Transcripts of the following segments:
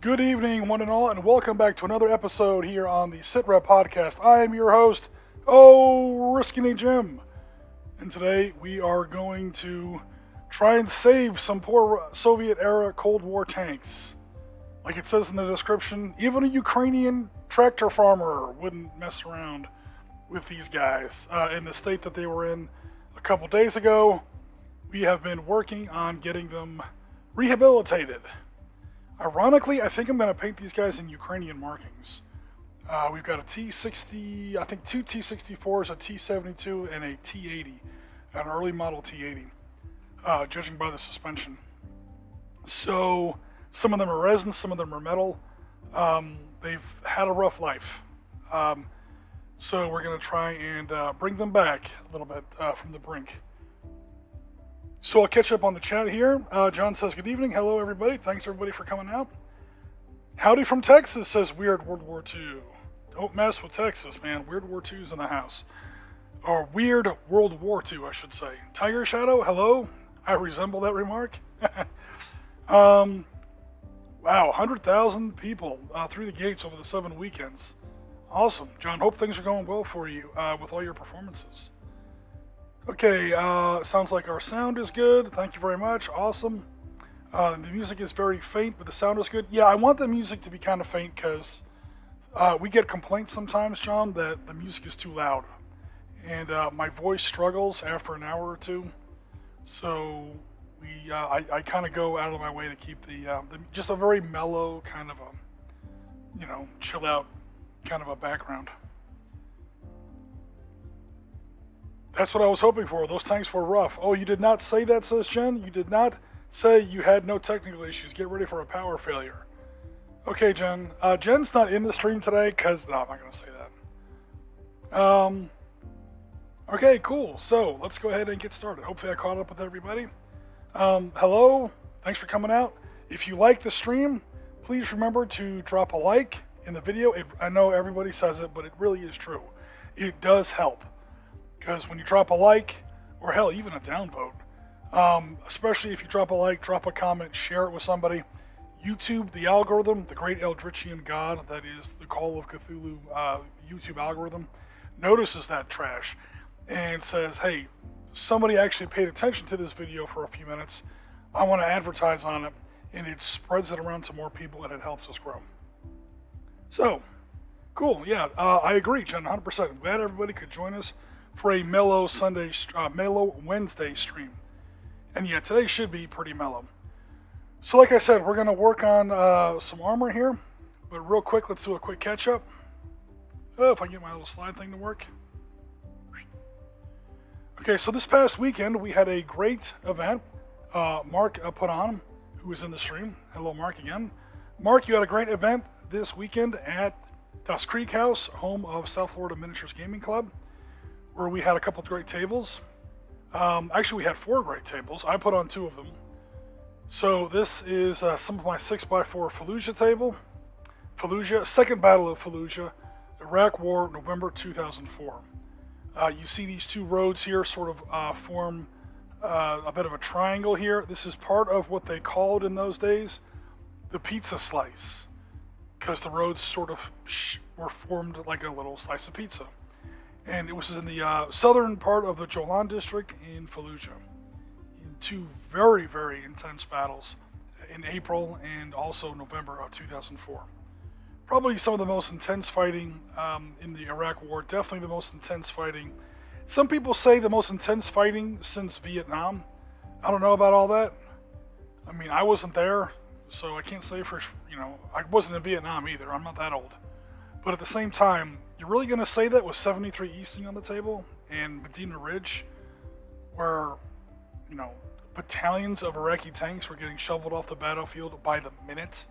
Good evening, one and all, and welcome back to another episode here on the Sitrep podcast. I am your host, Oriskany Jim, and today we are going to try and save some poor Soviet-era Cold War tanks. Like it says in the description, even a Ukrainian tractor farmer wouldn't mess around with these guys. In the state that they were in a couple days ago, we have been working on getting them rehabilitated. Ironically, I think I'm going to paint these guys in Ukrainian markings. We've got a T60, I think two T64s, a T72, and a T80, an early model T80, judging by the suspension. So, some of them are resin, some of them are metal. They've had a rough life. So we're going to try and bring them back a little bit from the brink. So I'll catch up on the chat here. John says, good evening. Hello, everybody. Thanks, everybody, for coming out. Howdy from Texas, says Weird World War II. Don't mess with Texas, man. Weird War II's in the house. Or Weird World War II, I should say. Tiger Shadow, hello. I resemble that remark. Wow, 100,000 people through the gates over the 7 weekends. Awesome. John, hope things are going well for you with all your performances. Okay, sounds like our sound is good. Thank you very much. Awesome. The music is very faint, but the sound is good. Yeah, I want the music to be kind of faint because we get complaints sometimes, John, that the music is too loud. And my voice struggles after an hour or two. So I kind of go out of my way to keep the just a very mellow kind of a, chill out kind of a background. That's what I was hoping for. Those tanks were rough. Oh, you did not say that, says Jen? You did not say you had no technical issues. Get ready for a power failure. Okay, Jen. Jen's not in the stream today because... No, I'm not going to say that. Okay, cool. So, let's go ahead and get started. Hopefully I caught up with everybody. Hello. Thanks for coming out. If you like the stream, please remember to drop a like in the video. I know everybody says it, but it really is true. It does help. Because when you drop a like, or hell, even a downvote, especially if you drop a like, drop a comment, share it with somebody, YouTube, the algorithm, the great Eldritchian god that is the Call of Cthulhu YouTube algorithm, notices that trash and says, hey, somebody actually paid attention to this video for a few minutes. I want to advertise on it, and it spreads it around to more people, and it helps us grow. So, cool, yeah, I agree, Jen, 100%. I'm glad everybody could join us for a mellow Wednesday stream. And yeah, today should be pretty mellow. So like I said, we're going to work on some armor here. But real quick, let's do a quick catch up. Oh, if I can get my little slide thing to work. Okay, so this past weekend, we had a great event. Mark put on, who was in the stream. Hello, Mark, again. Mark, you had a great event this weekend at Dust Creek House, home of South Florida Miniatures Gaming Club, where we had a couple of great tables. Actually, we had 4 great tables. I put on 2 of them. So this is some of my 6x4 Fallujah table. Fallujah, Second Battle of Fallujah, Iraq War, November 2004. You see these 2 roads here sort of form a bit of a triangle here. This is part of what they called in those days the pizza slice, because the roads sort of were formed like a little slice of pizza. And it was in the southern part of the Jolan district in Fallujah, in 2 very, very intense battles in April and also November of 2004. Probably some of the most intense fighting in the Iraq War, definitely the most intense fighting. Some people say the most intense fighting since Vietnam. I don't know about all that. I mean, I wasn't there, so I can't say for, I wasn't in Vietnam either. I'm not that old. But at the same time, you're really going to say that with 73 Easting on the table and Medina Ridge, where, battalions of Iraqi tanks were getting shoveled off the battlefield by the minute.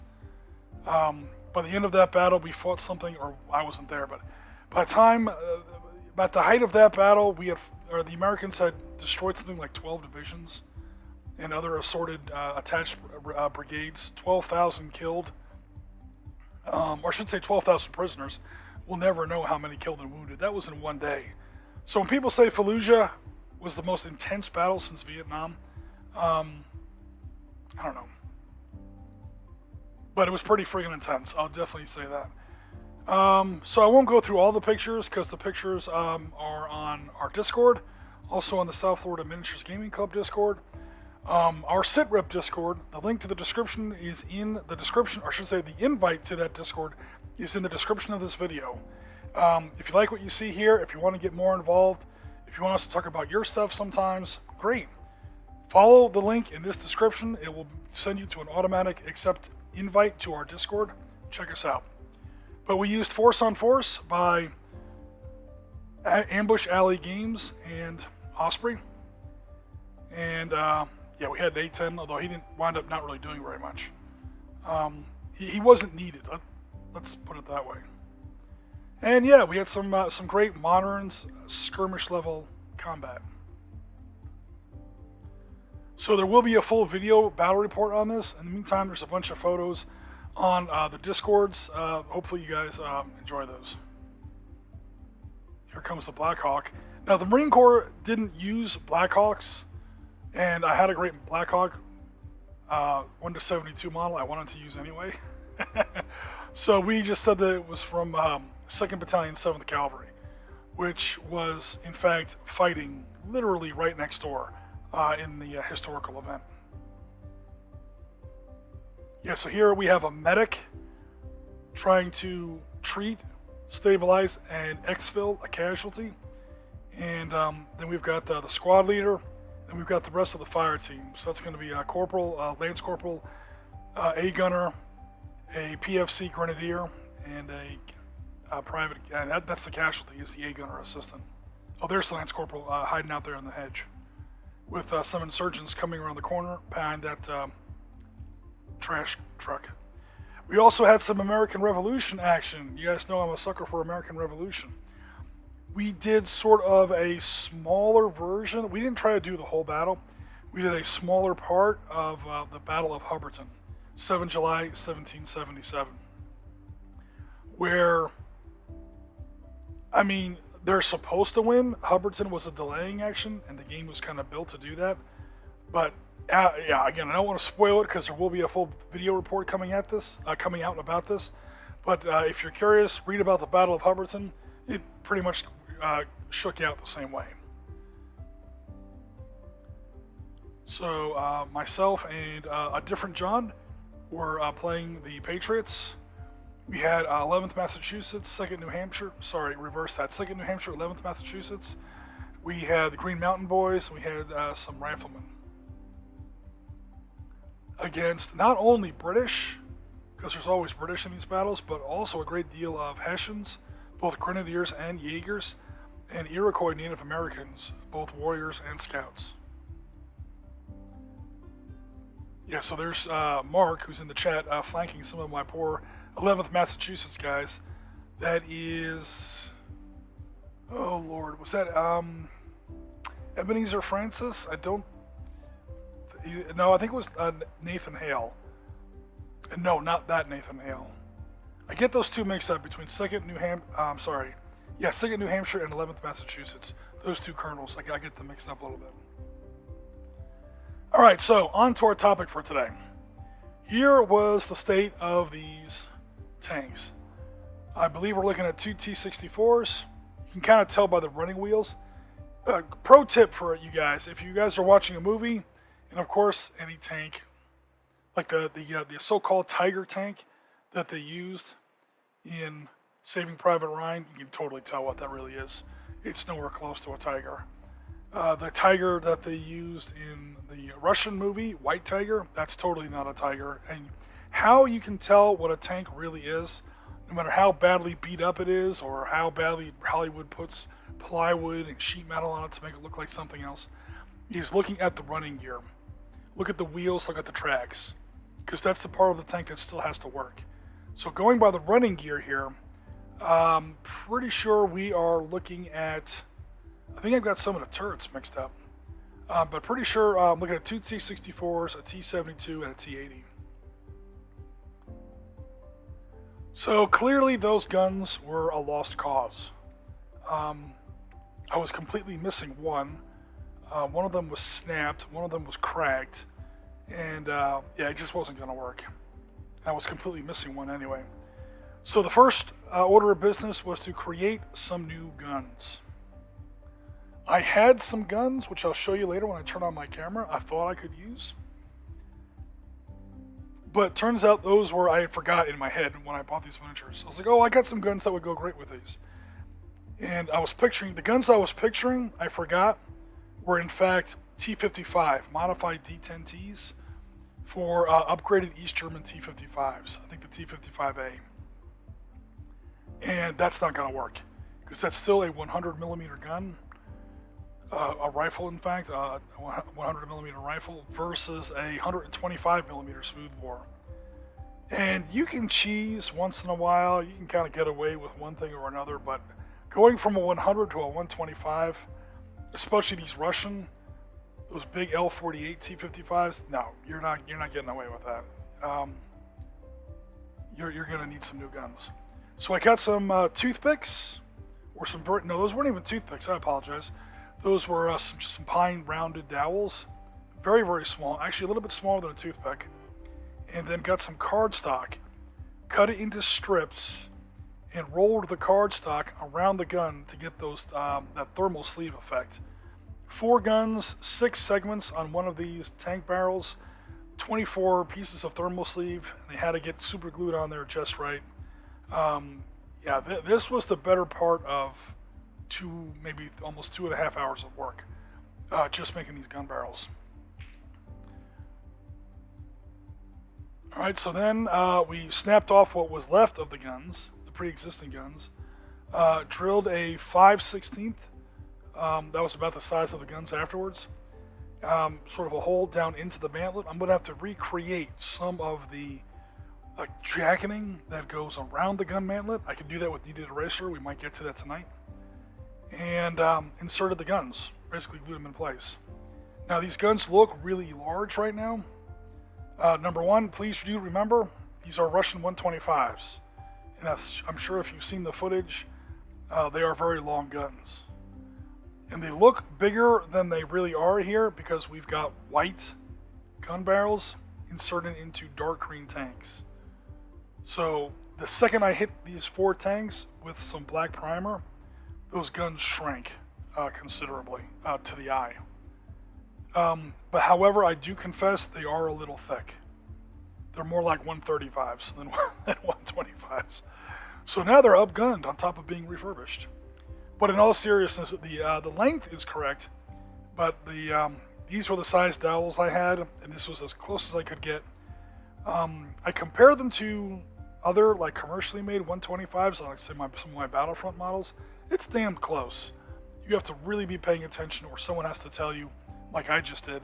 By the end of that battle, we fought something, or I wasn't there, but by the time, at the height of that battle, the Americans had destroyed something like 12 divisions and other assorted attached brigades, 12,000 killed. Or I should say 12,000 prisoners. We'll never know how many killed and wounded. That was in one day. So when people say Fallujah was the most intense battle since Vietnam, I don't know. but it was pretty freaking intense. I'll definitely say that. So I won't go through all the pictures because the pictures are on our Discord, also on the South Florida Miniatures Gaming Club Discord. Our Sitrep Discord, the link to the description is in the description, or I should say the invite to that Discord is in the description of this video. If you like what you see here, if you want to get more involved, if you want us to talk about your stuff sometimes, great. Follow the link in this description. It will send you to an automatic accept invite to our Discord. Check us out. But we used Force on Force by Ambush Alley Games and Osprey. And yeah, we had an A10, although he didn't wind up not really doing very much. He wasn't needed. Let's put it that way. And yeah, we had some great moderns, skirmish level combat. So there will be a full video battle report on this. In the meantime, there's a bunch of photos on the Discords. Hopefully you guys enjoy those. Here comes the Black Hawk. Now the Marine Corps didn't use Black Hawks, and I had a great Black Hawk 1-72 model I wanted to use anyway. So we just said that it was from 2nd Battalion, 7th Cavalry, which was in fact fighting literally right next door in the historical event. Yeah, so here we have a medic trying to treat, stabilize, and exfil a casualty. And then we've got the squad leader, and we've got the rest of the fire team. So that's going to be a corporal, lance corporal, a gunner, a PFC grenadier, and a private. And that's the casualty, is the A gunner assistant. Oh, there's the lance corporal hiding out there in the hedge, with some insurgents coming around the corner behind that trash truck. We also had some American Revolution action. You guys know I'm a sucker for American Revolution. We did sort of a smaller version. We didn't try to do the whole battle. We did a smaller part of the Battle of Hubbardton, 7 July 1777. Where, I mean, they're supposed to win. Hubbardton was a delaying action, and the game was kind of built to do that. But yeah, again, I don't want to spoil it because there will be a full video report coming out about this. But if you're curious, read about the Battle of Hubbardton. It pretty much shook out the same way. So myself and a different John were playing the Patriots. We had 11th Massachusetts, 2nd New Hampshire. Sorry, reverse that. 2nd New Hampshire, 11th Massachusetts. We had the Green Mountain Boys. We had some riflemen. Against not only British, because there's always British in these battles, but also a great deal of Hessians, both Grenadiers and Jaegers, and Iroquois Native Americans, both warriors and scouts. Yeah, so there's Mark, who's in the chat, flanking some of my poor 11th Massachusetts guys. That is, oh Lord, was that Ebenezer Francis? No, I think it was Nathan Hale. No, not that Nathan Hale. I get those two mixed up between 2nd New Hampshire and 11th Massachusetts. Those two colonels, I get them mixed up a little bit. All right, so on to our topic for today. Here was the state of these tanks. I believe we're looking at two T-64s. You can kind of tell by the running wheels. Pro tip for you guys: if you guys are watching a movie, and of course any tank, like the so-called Tiger tank that they used in Saving Private Ryan, you can totally tell what that really is. It's nowhere close to a Tiger. The Tiger that they used in the Russian movie, White Tiger, that's totally not a Tiger. And how you can tell what a tank really is, no matter how badly beat up it is, or how badly Hollywood puts plywood and sheet metal on it to make it look like something else, is looking at the running gear. Look at the wheels, look at the tracks, because that's the part of the tank that still has to work. So going by the running gear here, pretty sure we are looking at, I think I've got some of the turrets mixed up, but pretty sure I'm looking at two T-64s, a T-72, and a T-80. So clearly those guns were a lost cause. I was completely missing one. One of them was snapped, one of them was cracked, and yeah, it just wasn't going to work. I was completely missing one anyway. So the first order of business was to create some new guns. I had some guns, which I'll show you later when I turn on my camera, I thought I could use. But turns out those were, I forgot in my head when I bought these miniatures. I was like, oh, I got some guns that would go great with these. And I was picturing, the guns I was picturing, I forgot, were in fact T-55, modified D-10Ts for upgraded East German T-55s. I think the T-55A. And that's not going to work, because that's still a 100 millimeter gun, a rifle in fact, a 100 millimeter rifle versus a 125 millimeter smoothbore. And you can cheese once in a while, you can kind of get away with one thing or another, but going from a 100 to a 125, especially these Russian, those big L-48 T-55s, no, you're not getting away with that. You're going to need some new guns. So I got some toothpicks, or some, no, those weren't even toothpicks, I apologize. Those were just some pine rounded dowels, very, very small, actually a little bit smaller than a toothpick. And then got some cardstock, cut it into strips, and rolled the cardstock around the gun to get those that thermal sleeve effect. 4 guns, 6 segments on one of these tank barrels, 24 pieces of thermal sleeve, and they had to get super glued on there just right. This was the better part of maybe almost 2.5 hours of work, just making these gun barrels. All right, so then we snapped off what was left of the guns, the pre-existing guns, drilled a 5/16. That was about the size of the guns afterwards. Sort of a hole down into the mantlet. I'm going to have to recreate some of the jacketing that goes around the gun mantlet. I can do that with kneaded eraser. We might get to that tonight. And inserted the guns, basically glued them in place. Now these guns look really large right now. Number one, please do remember, these are Russian 125s. And I'm sure if you've seen the footage, they are very long guns. And they look bigger than they really are here because we've got white gun barrels inserted into dark green tanks. So the second I hit these 4 tanks with some black primer, those guns shrank considerably to the eye. But however, I do confess they are a little thick. They're more like 135s than 125s. So now they're upgunned on top of being refurbished. But in all seriousness, the length is correct, but these were the size dowels I had, and this was as close as I could get. I compared them to other like commercially made 125s, like say some of my Battlefront models. It's damn close. You have to really be paying attention, or someone has to tell you, like I just did,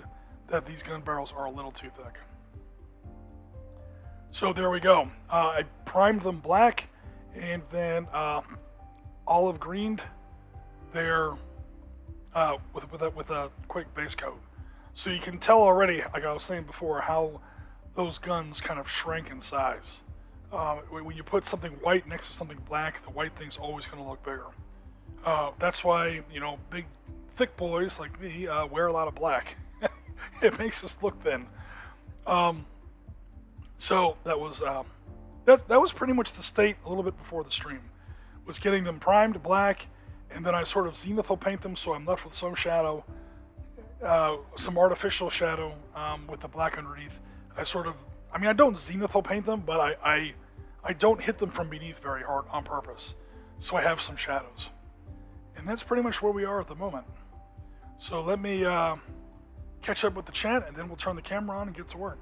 that these gun barrels are a little too thick. So there we go. I primed them black, and then olive greened there with a quick base coat. So you can tell already, like I was saying before, how those guns kind of shrank in size. When you put something white next to something black, the white thing's always going to look bigger. That's why, big, thick boys like me wear a lot of black. It makes us look thin. So that was that was pretty much the state a little bit before the stream. Was getting them primed black, and then I sort of zenithal paint them, so I'm left with some shadow, some artificial shadow with the black underneath. I don't zenithal paint them, but I don't hit them from beneath very hard on purpose, so I have some shadows. And that's pretty much where we are at the moment. So let me catch up with the chat, and then we'll turn the camera on and get to work.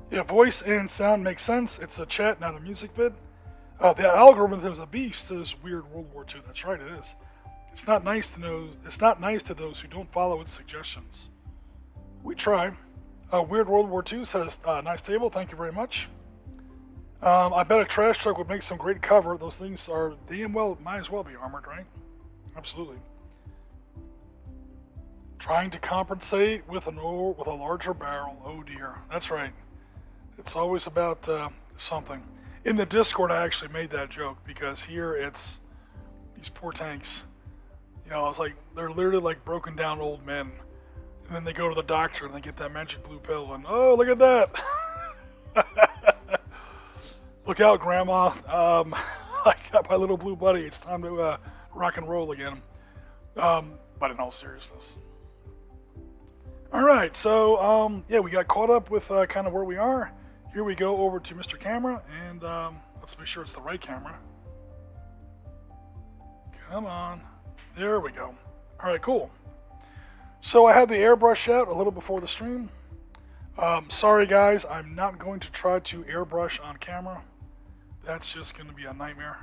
Yeah, voice and sound makes sense. It's a chat, not a music vid. The algorithm is a beast to this weird World War II. That's right, it is. It's not nice to those who don't follow its suggestions. We try. Weird World War II says, nice table, thank you very much. I bet a trash truck would make some great cover. Those things are damn well, might as well be armored, right? Absolutely. Trying to compensate with a larger barrel. Oh dear, that's right. It's always about something. In the Discord, I actually made that joke because here it's these poor tanks. I was like, they're literally like broken down old men. And then they go to the doctor and they get that magic blue pill and, oh, look at that. Look out, Grandma. I got my little blue buddy. It's time to rock and roll again. But in all seriousness. All right, so yeah, we got caught up with kind of where we are. Here we go over to Mr. Camera, and let's make sure it's the right camera. Come on. There we go. All right, cool. So I had the airbrush out a little before the stream. Sorry, guys, I'm not going to try to airbrush on camera. That's just going to be a nightmare.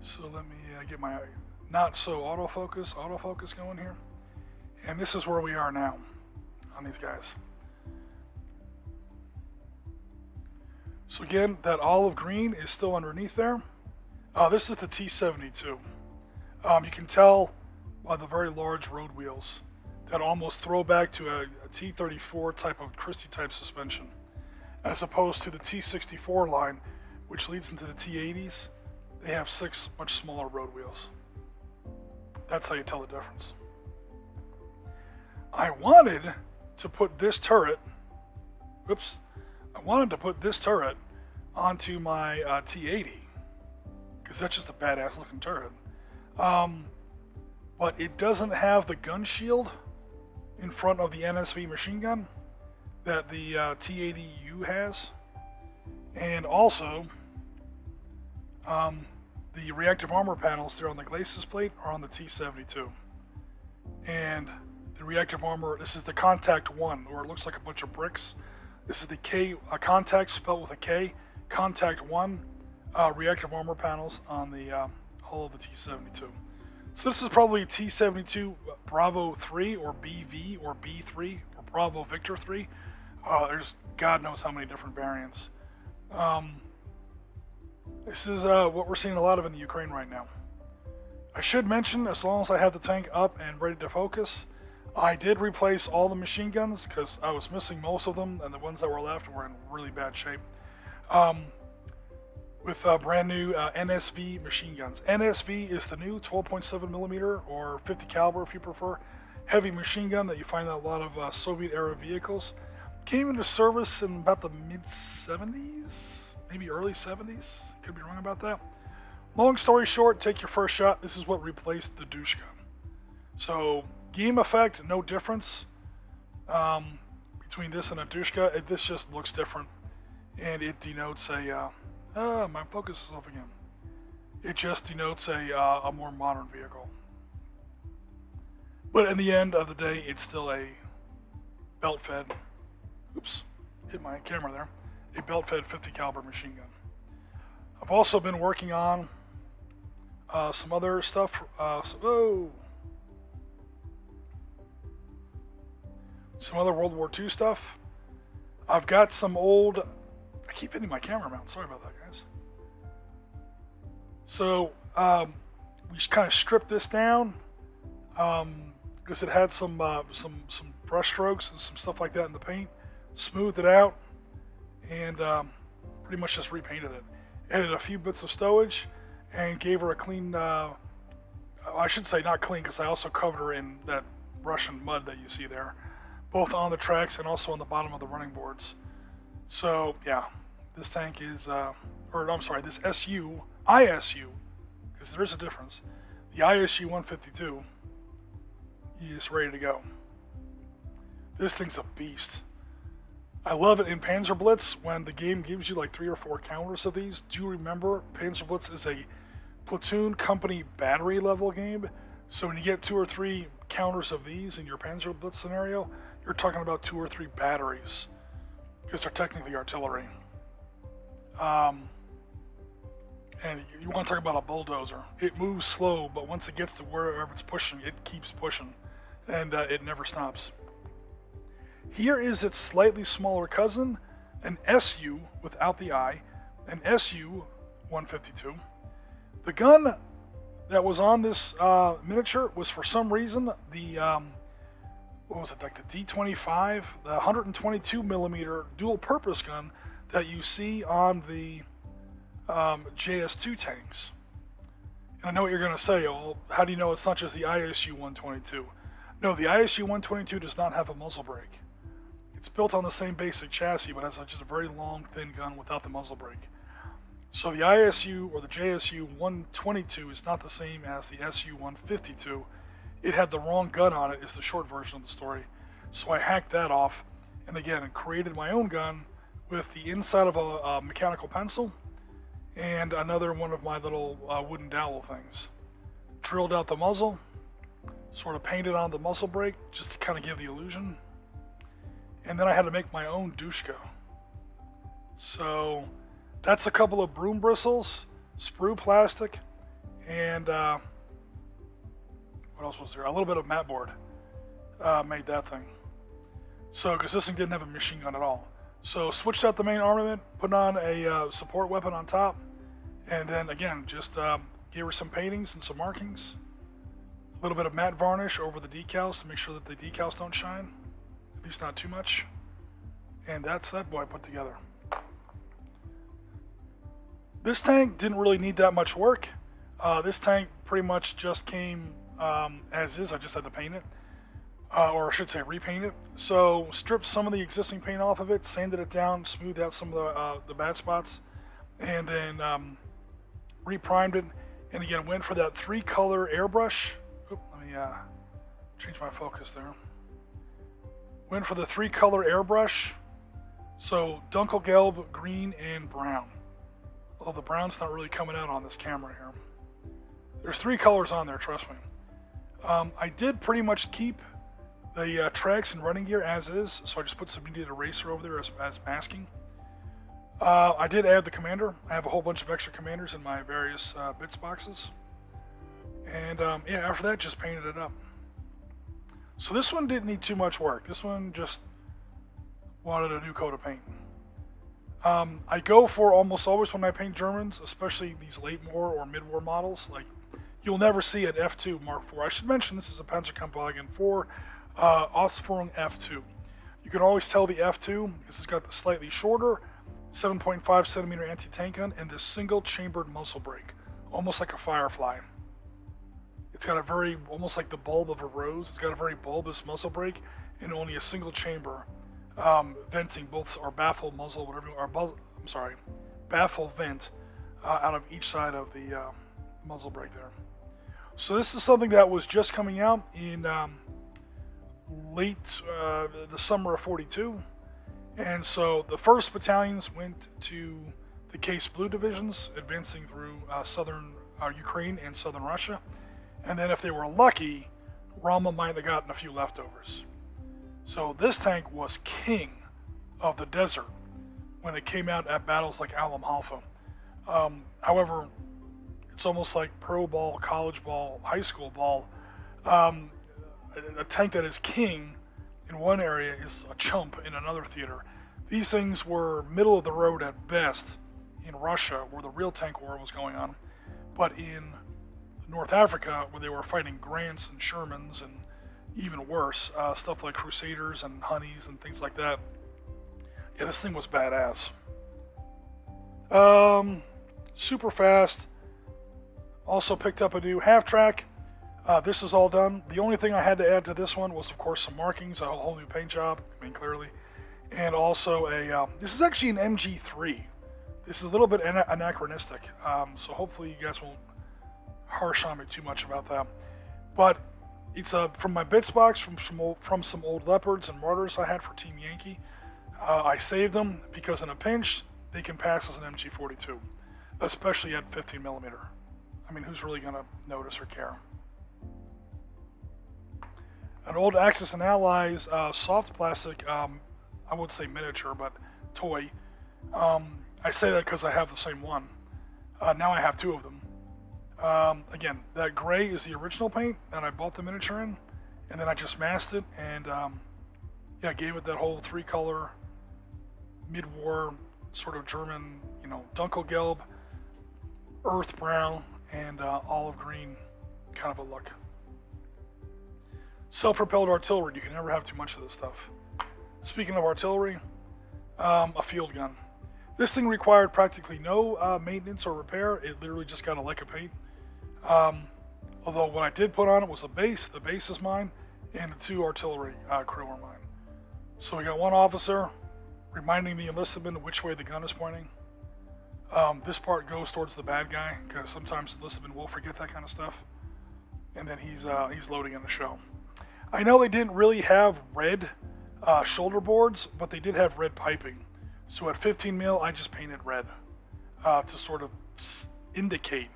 So let me get my not so autofocus going here. And this is where we are now on these guys. So again, that olive green is still underneath there. This is the T72. You can tell by the very large road wheels that almost throw back to a T34 type of Christie type suspension, as opposed to the T64 line, which leads into the T80s. They have 6 much smaller road wheels. That's how you tell the difference. I wanted to put this turret, onto my T80, because that's just a badass looking turret. But it doesn't have the gun shield in front of the NSV machine gun that the T80U has. And also, the reactive armor panels there on the Glacis plate are on the T72. And the reactive armor, this is the Contact 1, or it looks like a bunch of bricks. This is the a Contact spelled with a K, Contact 1 reactive armor panels on the hull of the T72. So this is probably T72 Bravo 3 or BV or B3 or Bravo Victor 3. There's God knows how many different variants. This is what we're seeing a lot of in the Ukraine right now. I should mention, as long as I have the tank up and ready to focus, I did replace all the machine guns because I was missing most of them, and the ones that were left were in really bad shape. With brand new NSV machine guns. NSV is the new 12.7 millimeter or 50 caliber, if you prefer, heavy machine gun that you find in a lot of Soviet era vehicles. Came into service in about the mid 70s, maybe early 70s. Could be wrong about that. Long story short, take your first shot. This is what replaced the douche gun. So game effect, no difference between this and a Dushka. This just looks different, and it denotes a my focus is off again. It just denotes a more modern vehicle. But in the end of the day, it's still a belt-fed, hit my camera there, a belt-fed 50 caliber machine gun. I've also been working on some other stuff. Some other World War II stuff. I've got some old. I keep hitting my camera mount. Sorry about that, guys. So we kind of stripped this down because it had some brush strokes and some stuff like that in the paint. Smoothed it out and pretty much just repainted it. Added a few bits of stowage and gave her a clean. I should say not clean because I also covered her in that Russian mud that you see there, both on the tracks and also on the bottom of the running boards. So yeah, this tank is, this ISU, because there is a difference. The ISU 152 is ready to go. This thing's a beast. I love it in Panzer Blitz when the game gives you like 3 or 4 counters of these. Do remember, Panzer Blitz is a platoon company battery level game. So when you get 2 or 3 counters of these in your Panzer Blitz scenario, you're talking about 2 or 3 batteries, because they're technically artillery. And you want to talk about a bulldozer. It moves slow, but once it gets to wherever it's pushing, it keeps pushing, and it never stops. Here is its slightly smaller cousin, an SU without the I, an SU 152. The gun that was on this miniature was, for some reason, the what was it, like the D25, the 122 millimeter dual purpose gun that you see on the JS2 tanks. And I know what you're going to say, well, how do you know it's not just the ISU 122? No, the ISU 122 does not have a muzzle brake. It's built on the same basic chassis, but has just a very long, thin gun without the muzzle brake. So the ISU or the JSU 122 is not the same as the SU 152. It had the wrong gun on it, is the short version of the story. So I hacked that off, and again, created my own gun with the inside of a mechanical pencil and another one of my little wooden dowel things. Drilled out the muzzle, sort of painted on the muzzle brake just to kind of give the illusion. And then I had to make my own douchka. So that's a couple of broom bristles, sprue plastic, and what else was there? A little bit of mat board made that thing. So, because this thing didn't have a machine gun at all. So switched out the main armament, put on a support weapon on top, and then again, just gave her some paintings and some markings. A little bit of matte varnish over the decals to make sure that the decals don't shine. At least not too much. And that's that boy put together. This tank didn't really need that much work. This tank pretty much just came as is. I just had to paint it. Or I should say repaint it. So stripped some of the existing paint off of it, sanded it down, smoothed out some of the bad spots, and then reprimed it. And again, went for that 3-color airbrush. Oop, let me change my focus there. Went for the 3-color airbrush. So Dunkelgelb, green, and brown. Although the brown's not really coming out on this camera here. There's 3 colors on there, trust me. I did pretty much keep the tracks and running gear as is, so I just put some Immediate Eraser over there as masking. I did add the commander. I have a whole bunch of extra commanders in my various bits boxes. And yeah, after that, just painted it up. So this one didn't need too much work. This one just wanted a new coat of paint. I go for almost always when I paint Germans, especially these late war or mid-war models. Like, you'll never see an F2 Mark IV. I should mention this is a Panzerkampfwagen 4 Ausführung F2. You can always tell the F2 because it's got the slightly shorter 7.5 centimeter anti-tank gun and this single-chambered muzzle brake, almost like a Firefly. It's got a very, almost like the bulb of a rose. It's got a very bulbous muzzle brake and only a single chamber. Venting both or baffle muzzle, whatever, or baffle vent out of each side of the muzzle brake there. So this is something that was just coming out in late the summer of '42, and so the 1st battalions went to the Case Blue divisions, advancing through southern Ukraine and southern Russia, and then if they were lucky, Rama might have gotten a few leftovers. So this tank was king of the desert when it came out at battles like Alam Halfa. However, it's almost like pro ball, college ball, high school ball. A tank that is king in one area is a chump in another theater. These things were middle of the road at best in Russia, where the real tank war was going on. But in North Africa, where they were fighting Grants and Shermans and even worse, stuff like Crusaders and Honeys and things like that. Yeah, this thing was badass. Super fast. Also picked up a new half-track. This is all done. The only thing I had to add to this one was, of course, some markings, a whole new paint job, I mean, clearly. And also this is actually an MG3. This is a little bit anachronistic, so hopefully you guys won't harsh on me too much about that. But it's from my bits box from some old Leopards and Martyrs I had for Team Yankee. I saved them because in a pinch, they can pass as an MG42, especially at 15 millimeter. I mean, who's really going to notice or care? An old Axis and Allies soft plastic, I would say miniature, but toy. I say that because I have the same one. Now I have 2 of them. Again, that gray is the original paint that I bought the miniature in, and then I just masked it and yeah, gave it that whole 3-color mid-war sort of German, you know, Dunkelgelb, earth brown, and olive green kind of a look. Self-propelled artillery. You can never have too much of this stuff. Speaking of artillery, a field gun. This thing required practically no maintenance or repair. It literally just got a lick of paint. Although what I did put on it was a base. The base is mine, and the 2 artillery crew are mine. So we got 1 officer reminding the enlistment which way the gun is pointing. This part goes towards the bad guy because sometimes enlistment will forget that kind of stuff, and then he's loading in the show. I know they didn't really have red shoulder boards, but they did have red piping. So at 15 mil, I just painted red to sort of indicate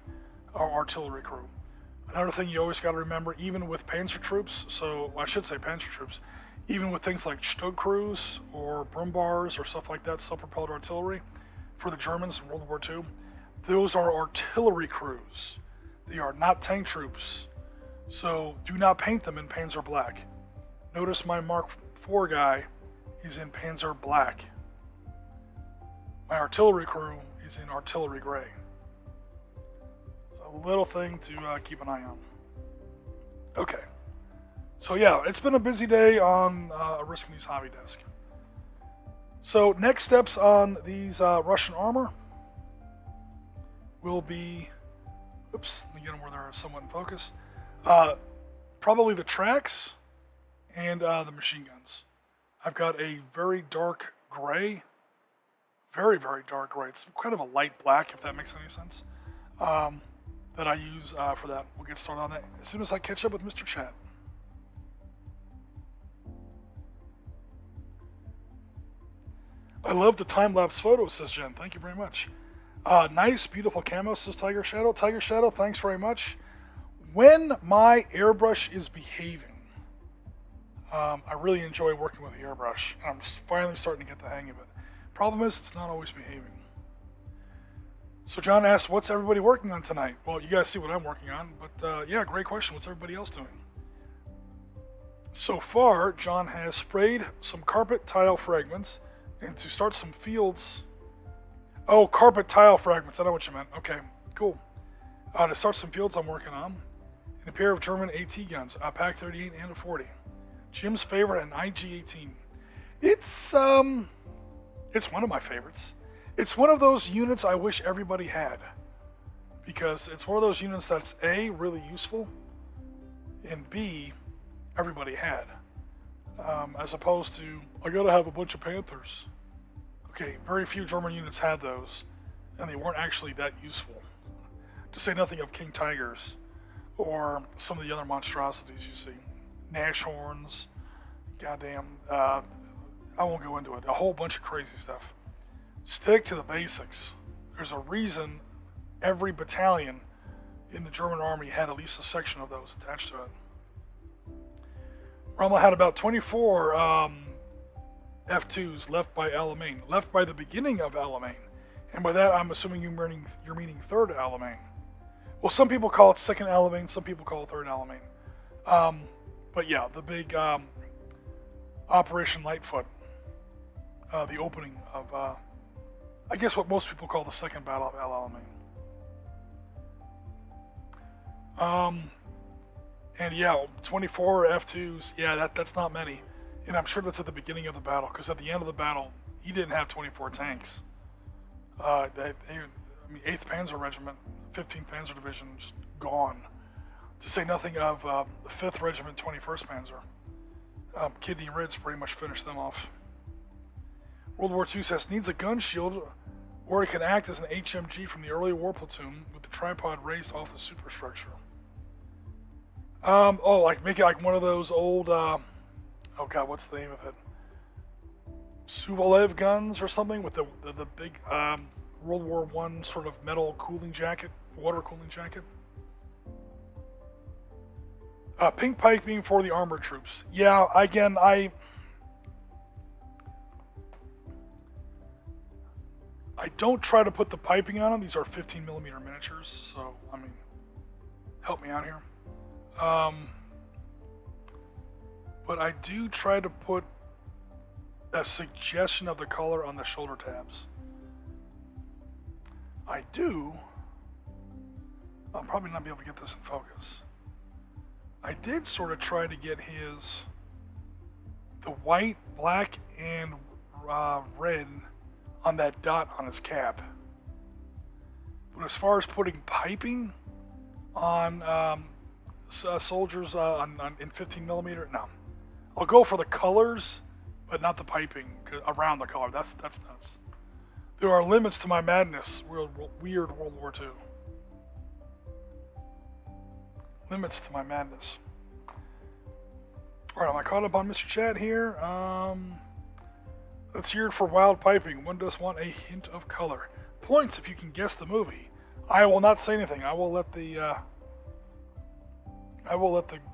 our artillery crew. Another thing you always got to remember, even with panzer troops, I should say panzer troops, even with things like Stug crews or Brumbars or stuff like that, self-propelled artillery, for the Germans in World War II, those are artillery crews. They are not tank troops. So do not paint them in Panzer Black. Notice my Mark IV guy is in Panzer Black. My artillery crew is in artillery gray. A little thing to keep an eye on. Okay. So yeah, it's been a busy day on Oriskany's hobby desk. So next steps on these Russian armor will be, oops, let me get them where they're somewhat in focus. Probably the tracks and the machine guns. I've got a very dark gray, very, very dark gray. It's kind of a light black, if that makes any sense, that I use for that. We'll get started on that as soon as I catch up with Mr. Chat. I love the time-lapse photo, says Jen. Thank you very much. Nice, beautiful camo, says Tiger Shadow. Tiger Shadow, thanks very much. When my airbrush is behaving, I really enjoy working with the airbrush. And I'm finally starting to get the hang of it. Problem is, it's not always behaving. So John asked, what's everybody working on tonight? Well, you guys see what I'm working on. But yeah, great question. What's everybody else doing? So far, John has sprayed some carpet tile fragments. And to start some fields... Oh, carpet tile fragments. I know what you meant. Okay, cool. To start some fields I'm working on. And a pair of German AT guns. A Pak 38 and a 40. Jim's favorite, an IG-18. It's one of my favorites. It's one of those units I wish everybody had. Because it's one of those units that's A, really useful. And B, everybody had. As opposed to, I gotta have a bunch of Panthers. Okay, very few German units had those, and they weren't actually that useful. To say nothing of King Tigers, or some of the other monstrosities you see. Nashorns, goddamn, I won't go into it. A whole bunch of crazy stuff. Stick to the basics. There's a reason every battalion in the German army had at least a section of those attached to it. Rommel had about 24 F2s left by Alamein, left by the beginning of Alamein. And by that, I'm assuming you're meaning third Alamein. Well, some people call it second Alamein, some people call it third Alamein. But yeah, the big Operation Lightfoot, the opening of, I guess what most people call the second Battle of El Alamein. And yeah, 24 F2s, yeah, that's not many. And I'm sure that's at the beginning of the battle, because at the end of the battle, he didn't have 24 tanks. 8th Panzer Regiment, 15th Panzer Division, just gone. To say nothing of the 5th Regiment, 21st Panzer. Kidney Ridge pretty much finished them off. World War II says, needs a gun shield, or it can act as an HMG from the early war platoon with the tripod raised off the superstructure. Like make it like one of those old, oh god, what's the name of it? Suvolev guns or something with the big World War I sort of metal cooling jacket, water cooling jacket. Pink piping for the armored troops. Yeah, again, I don't try to put the piping on them. These are 15mm miniatures, so I mean, help me out here. But I do try to put a suggestion of the color on the shoulder tabs. I do. I'll probably not be able to get this in focus. I did sort of try to get the white, black, and red on that dot on his cap. But as far as putting piping on soldiers in 15 millimeter. No, I'll go for the colors, but not the piping around the color. That's nuts. There are limits to my madness. Weird World War II. Limits to my madness. All right, am I caught up on Mr. Chat here? Let's hear it for wild piping. One does want a hint of color. Points if you can guess the movie. I will not say anything. I will let the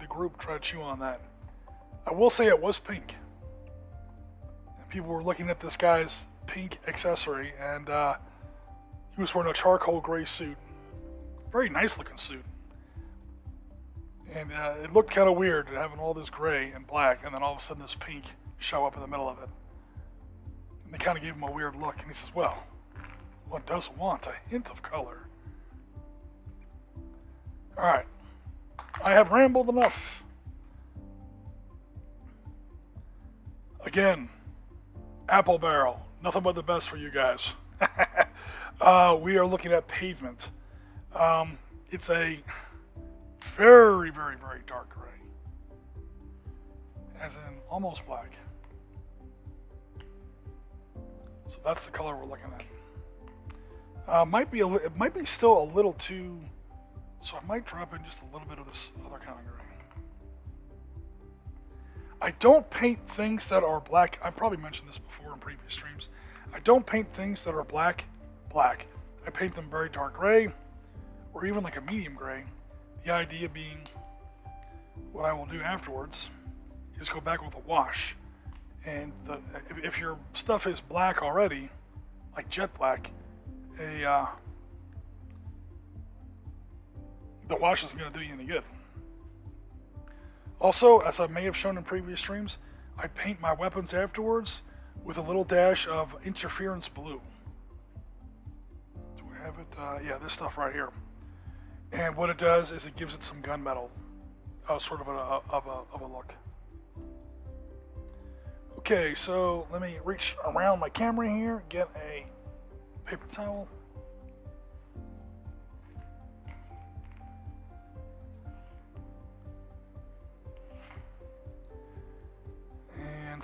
group try to chew on that. I will say it was pink. And people were looking at this guy's pink accessory, and he was wearing a charcoal gray suit. Very nice looking suit. And it looked kind of weird having all this gray and black, and then all of a sudden this pink show up in the middle of it. And they kind of gave him a weird look, and he says, well, one does want a hint of color. Alright. I have rambled enough. Again, apple barrel. Nothing but the best for you guys. We are looking at pavement. It's a very, very, very dark gray. As in almost black. So that's the color we're looking at. It might be still a little too, so I might drop in just a little bit of this other kind of gray. I don't paint things that are black. I probably mentioned this before in previous streams. I don't paint things that are black. I paint them very dark gray, or even like a medium gray. The idea being, what I will do afterwards is go back with a wash. And if your stuff is black already, like jet black, the wash isn't going to do you any good. Also, as I may have shown in previous streams, I paint my weapons afterwards with a little dash of interference blue. Do we have it? Yeah, this stuff right here. And what it does is it gives it some gunmetal, sort of a look. Okay, so let me reach around my camera here, get a paper towel. And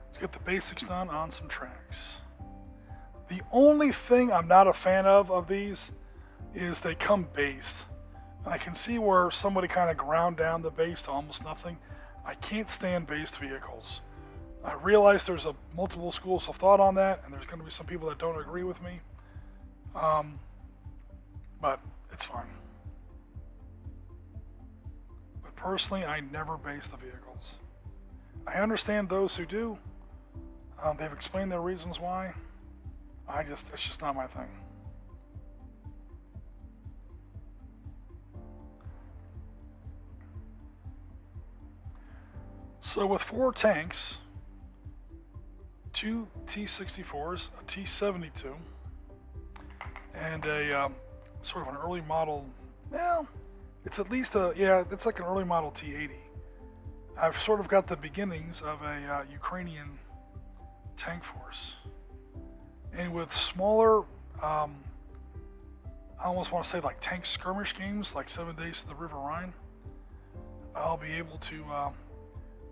let's get the basics done on some tracks. The only thing I'm not a fan of these is they come based. And I can see where somebody kind of ground down the base to almost nothing. I can't stand based vehicles. I realize there's multiple schools of thought on that, and there's going to be some people that don't agree with me. But it's fine. But personally, I never base the vehicles. I understand those who do. They've explained their reasons why. It's just not my thing. So with 4 tanks, 2 T-64s, a T-72, and a sort of an early model, well, it's at least it's like an early model T-80. I've sort of got the beginnings of a Ukrainian tank force. And with smaller, I almost want to say like tank skirmish games, like 7 Days to the River Rhine, I'll be able to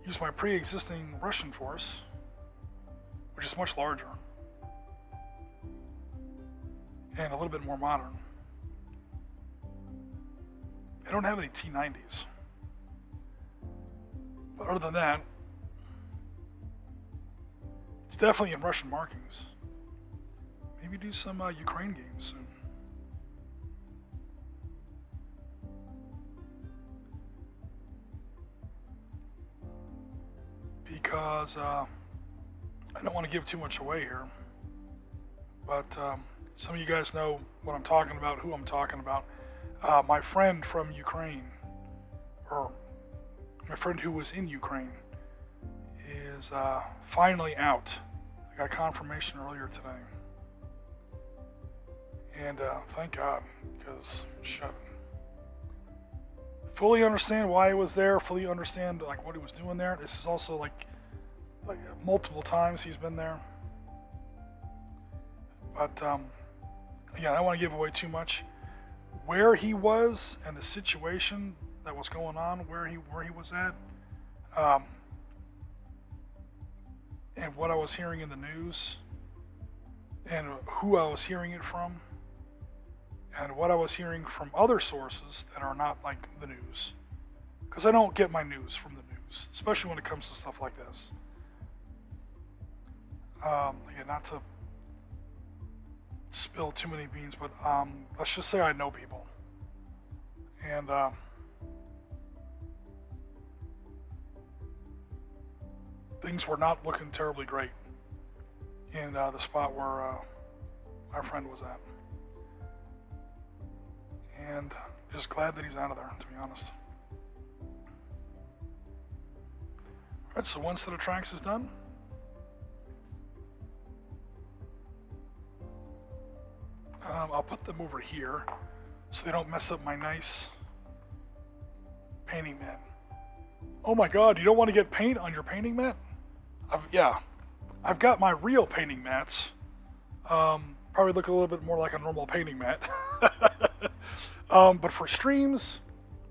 use my pre-existing Russian force, which is much larger and a little bit more modern. I don't have any T-90s, but other than that, it's definitely in Russian markings. Maybe do some Ukraine games soon. Because I don't want to give too much away here, but some of you guys know what I'm talking about, who I'm talking about. My friend from Ukraine, or my friend who was in Ukraine, is finally out. I got confirmation earlier today. And thank God, because fully understand why he was there, fully understand like what he was doing there. This is also like multiple times he's been there. But again, I don't want to give away too much. Where he was and the situation, that was going on where he was at, um, and what I was hearing in the news, and who I was hearing it from, and what I was hearing from other sources that are not like the news, because I don't get my news from the news, especially when it comes to stuff like this. Again, not to spill too many beans, but let's just say I know people, and things were not looking terribly great in the spot where my friend was at, and just glad that he's out of there, to be honest. Alright, so one set of tracks is done. I'll put them over here so they don't mess up my nice painting mat. Oh my god, you don't want to get paint on your painting mat? I've got my real painting mats. Probably look a little bit more like a normal painting mat. But for streams,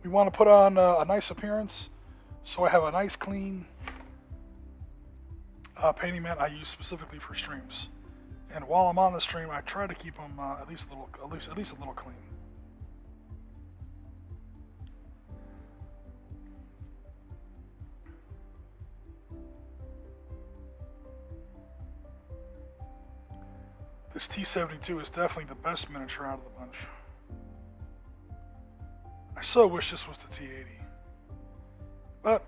we want to put on a nice appearance. So I have a nice clean painting mat I use specifically for streams. And while I'm on the stream, I try to keep them at least a little clean. This T72 is definitely the best miniature out of the bunch. I so wish this was the T80. But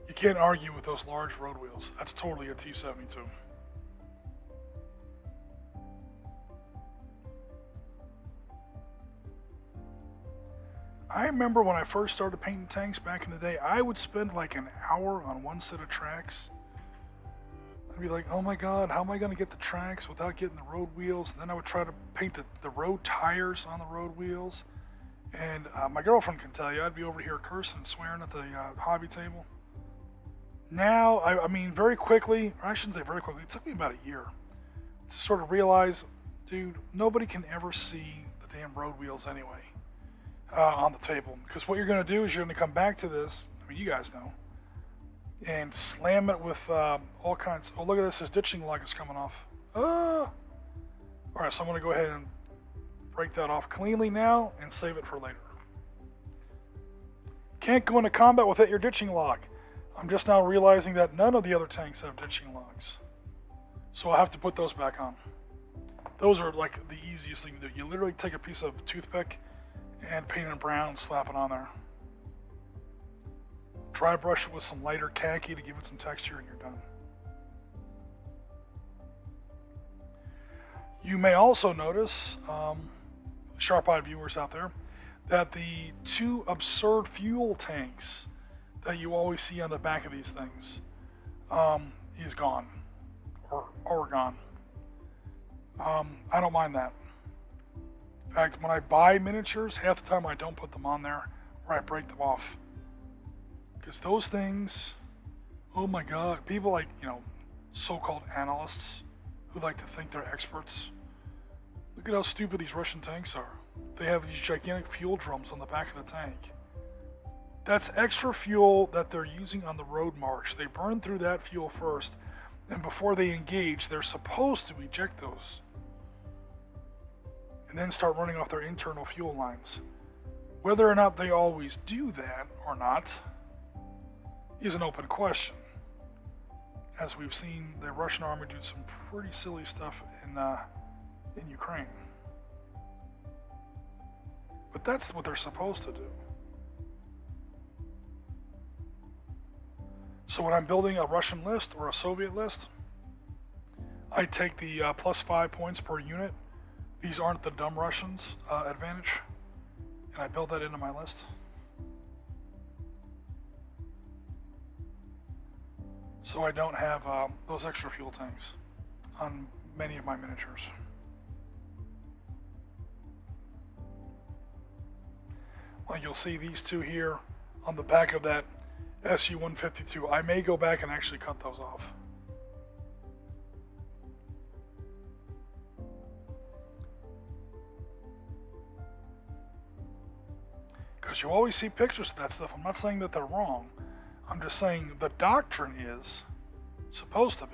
you can't argue with those large road wheels. That's totally a T72. I remember when I first started painting tanks back in the day, I would spend like an hour on one set of tracks. I'd be like, oh my god, how am I going to get the tracks without getting the road wheels? And then I would try to paint the road tires on the road wheels. And my girlfriend can tell you, I'd be over here cursing and swearing at the hobby table. Now, I mean, very quickly, or I shouldn't say very quickly, it took me about a year to sort of realize, dude, nobody can ever see the damn road wheels anyway. On the table, because what you're going to do is you're going to come back to this, I mean, you guys know, and slam it with all kinds. Oh, look at this, this ditching log is coming off. Alright, so I'm going to go ahead and break that off cleanly now and save it for later. Can't go into combat without your ditching log. I'm just now realizing that none of the other tanks have ditching logs, so I'll have to put those back on. Those are like the easiest thing to do. You literally take a piece of toothpick and paint it brown, slap it on there. Dry brush it with some lighter khaki to give it some texture, and you're done. You may also notice, sharp-eyed viewers out there, that the two absurd fuel tanks that you always see on the back of these things is gone, or gone. I don't mind that. In fact, when I buy miniatures, half the time I don't put them on there, or I break them off. Because those things, oh my god, people like, so-called analysts who like to think they're experts. Look at how stupid these Russian tanks are. They have these gigantic fuel drums on the back of the tank. That's extra fuel that they're using on the road march. They burn through that fuel first, and before they engage, they're supposed to eject those, and then start running off their internal fuel lines. Whether or not they always do that or not is an open question. As we've seen the Russian army do some pretty silly stuff in Ukraine. But that's what they're supposed to do. So when I'm building a Russian list or a Soviet list, I take the +5 points per unit. These aren't the dumb Russians advantage, and I build that into my list. So I don't have those extra fuel tanks on many of my miniatures. Like you'll see these two here on the back of that SU-152. I may go back and actually cut those off. Because you always see pictures of that stuff. I'm not saying that they're wrong. I'm just saying the doctrine is supposed to be.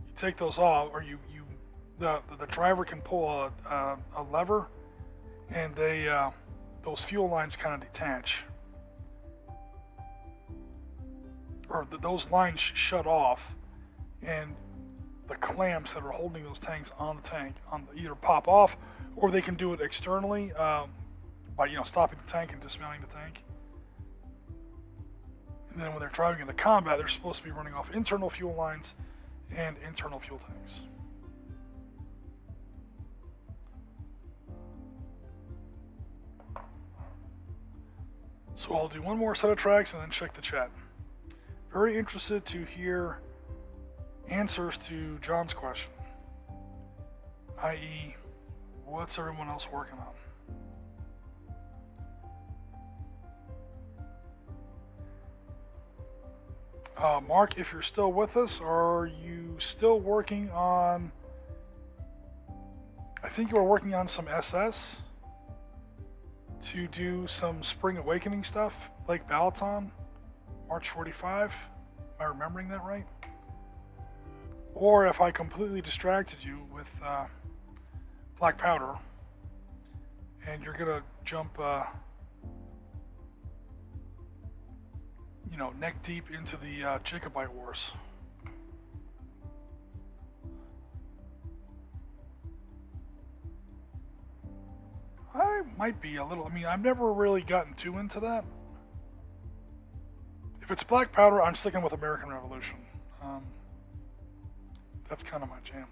You take those off, or the driver can pull a lever, and those fuel lines kind of detach, or those lines shut off, and the clamps that are holding those tanks on the tank either pop off, or they can do it externally by stopping the tank and dismounting the tank. And then when they're driving into combat, they're supposed to be running off internal fuel lines and internal fuel tanks. So I'll do one more set of tracks and then check the chat. Very interested to hear answers to John's question, i.e., what's everyone else working on? Mark, if you're still with us, are you still working on, I think you were working on some SS to do some Spring Awakening stuff, Lake Balaton, March 45? Am I remembering that right? Or if I completely distracted you with black powder, and you're gonna jump neck deep into the Jacobite Wars. I might be a little, I've never really gotten too into that. If it's black powder, I'm sticking with American Revolution. That's kind of my jam.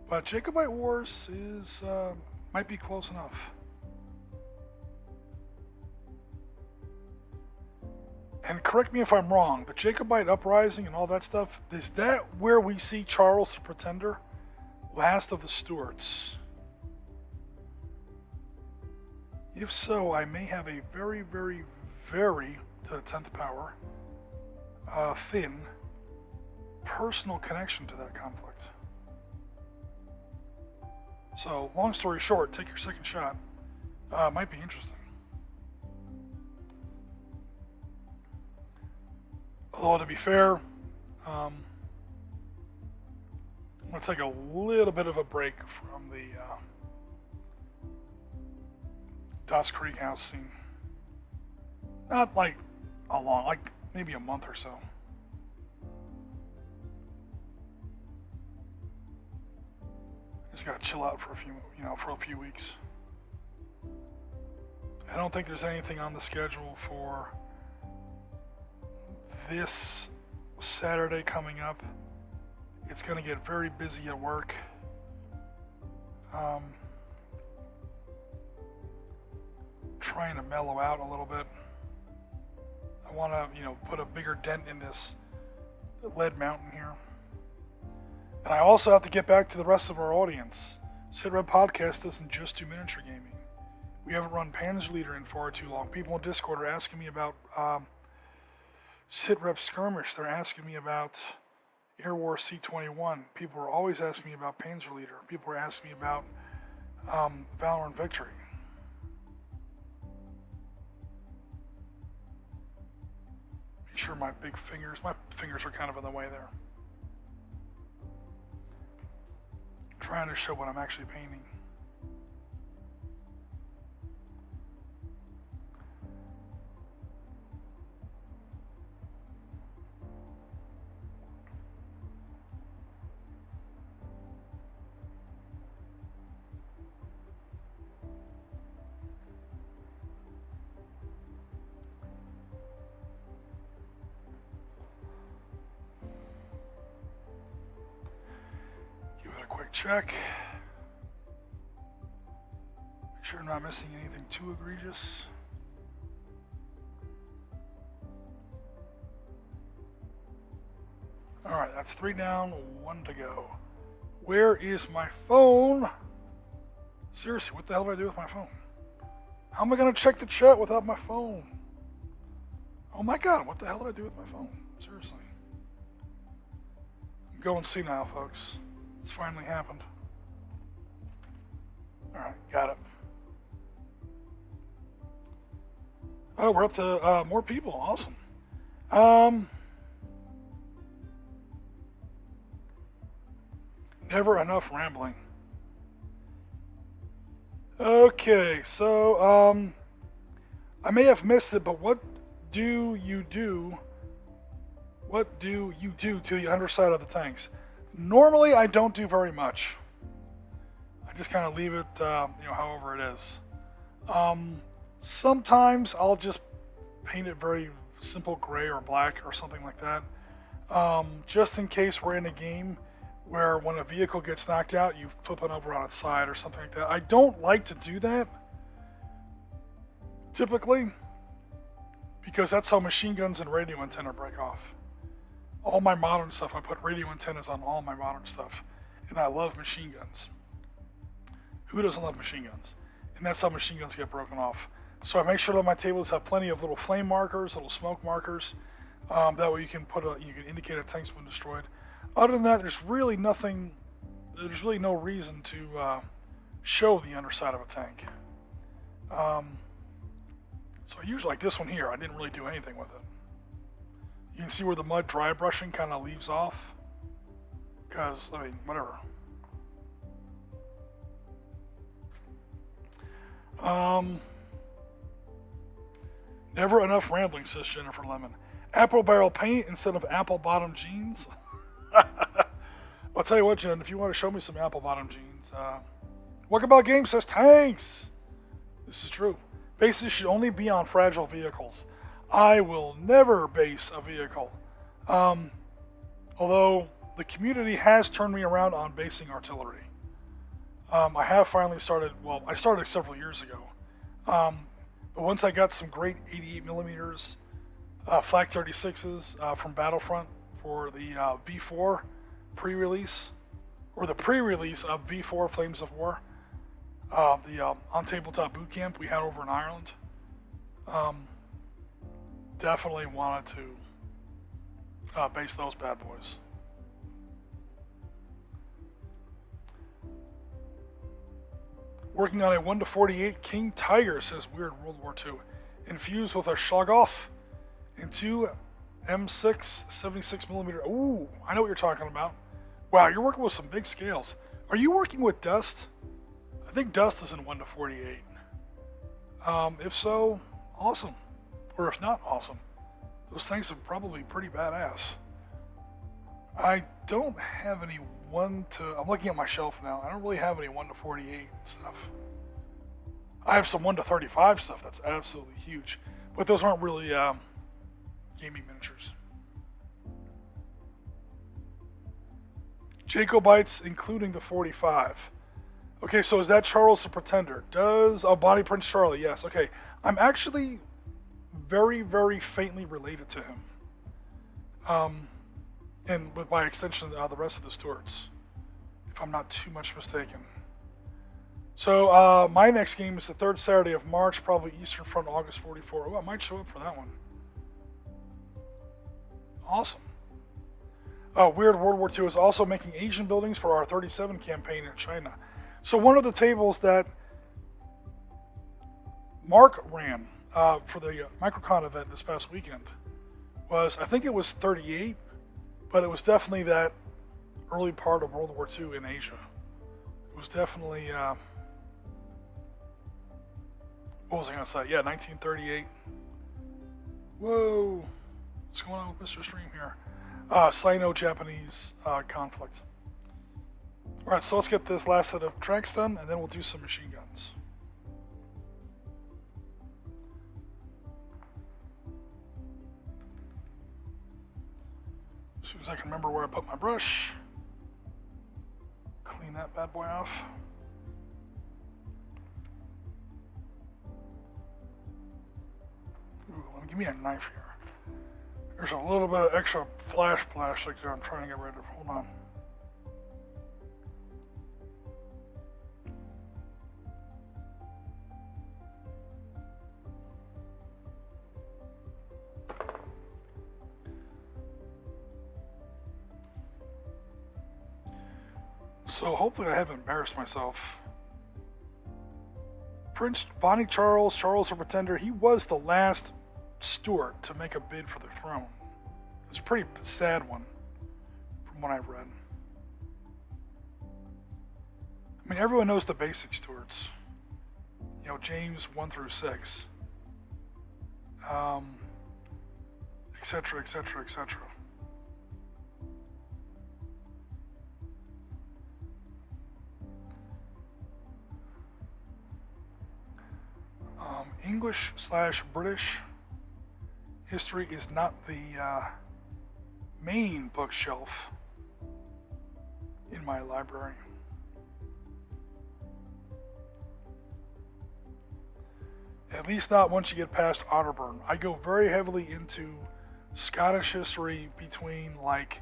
But Jacobite Wars is, might be close enough. And correct me if I'm wrong, the Jacobite uprising and all that stuff, is that where we see Charles the Pretender, last of the Stuarts? If so, I may have a very, very, very, to the 10th power, thin, personal connection to that conflict. So, long story short, take your second shot. Might be interesting. Although, to be fair, I'm going to take a little bit of a break from the Das Creek House scene. Not like a long, like maybe a month or so. Just got to chill out for a few weeks. I don't think there's anything on the schedule for this Saturday coming up. It's going to get very busy at work. Trying to mellow out a little bit. I want to, put a bigger dent in this lead mountain here. And I also have to get back to the rest of our audience. Sitrep Podcast doesn't just do miniature gaming. We haven't run Panzer Leader in far too long. People in Discord are asking me about Sitrep Skirmish. They're asking me about Air War C-21. People are always asking me about Panzer Leader. People are asking me about Valor and Victory. Make sure my fingers are kind of in the way there. Trying to show what I'm actually painting. Check. Make sure I'm not missing anything too egregious. Alright, that's 3 down, 1 to go. Where is my phone? Seriously, what the hell do I do with my phone? How am I going to check the chat without my phone? Oh my god, what the hell did I do with my phone? Seriously. I'm going senile, folks. It's finally happened. Alright, got it. Oh, we're up to more people. Awesome. Um, Never enough rambling. Okay, so I may have missed it, but what do you do? What do you do to the underside of the tanks? Normally, I don't do very much. I just kind of leave it, however it is. Sometimes I'll just paint it very simple gray or black or something like that. Just in case we're in a game where when a vehicle gets knocked out, you flip it over on its side or something like that. I don't like to do that, typically, because that's how machine guns and radio antenna break off. All my modern stuff, I put radio antennas on all my modern stuff, and I love machine guns. Who doesn't love machine guns? And that's how machine guns get broken off. So I make sure that my tables have plenty of little flame markers, little smoke markers. That way you can indicate a tank's been destroyed. Other than that, there's really nothing. There's really no reason to show the underside of a tank. So I use like this one here. I didn't really do anything with it. You can see where the mud dry brushing kind of leaves off. Because, whatever. Never enough rambling, says Jennifer Lemon. Apple barrel paint instead of apple bottom jeans. I'll tell you what, Jen, if you want to show me some apple bottom jeans. What about game says tanks? This is true. Bases should only be on fragile vehicles. I will never base a vehicle. Although the community has turned me around on basing artillery. I have finally started, I started several years ago. But once I got some great 88 millimeters Flak 36s from Battlefront for the V4 pre-release, or the pre-release of V4 Flames of War, the on tabletop boot camp we had over in Ireland, definitely wanted to base those bad boys. Working on a 1-48 King Tiger, says Weird World War II, infused with a Shoggoth and two M6 76mm. Ooh, I know what you're talking about. Wow, you're working with some big scales. Are you working with dust? I think dust is in 1-48. If so, awesome. Or if not, awesome. Those things are probably pretty badass. I don't have any I'm looking at my shelf now. I don't really have any 1-48 stuff. I have some 1-35 stuff that's absolutely huge. But those aren't really gaming miniatures. Jacobites, including the 45. Okay, so is that Charles the Pretender? Bonnie Prince Charlie, yes. Okay, I'm actually very, very faintly related to him. And by extension, the rest of the Stuarts, if I'm not too much mistaken. So my next game is the third Saturday of March, probably Eastern Front, August 44. Oh, I might show up for that one. Awesome. Weird World War II is also making Asian buildings for our 37 campaign in China. So one of the tables that Mark ran for the Microcon event this past weekend was, I think it was 38, but it was definitely that early part of World War II in Asia. It was definitely, what was I going to say? Yeah, 1938. Whoa. What's going on with Mr. Stream here? Sino-Japanese conflict. Alright, so let's get this last set of tracks done, and then we'll do some machine guns. As soon as I can remember where I put my brush, clean that bad boy off. Ooh, give me a knife here. There's a little bit of extra flash plastic there I'm trying to get rid of. Hold on. So hopefully I haven't embarrassed myself Prince Bonnie Charles, Charles the Pretender, he was the last Stuart to make a bid for the throne. It's a pretty sad one, from what I've read. I mean, everyone knows the basic Stuarts. You know, James 1 through 6. Etc., etc., etc. English/British history is not the main bookshelf in my library. At least not once you get past Otterburn. I go very heavily into Scottish history between like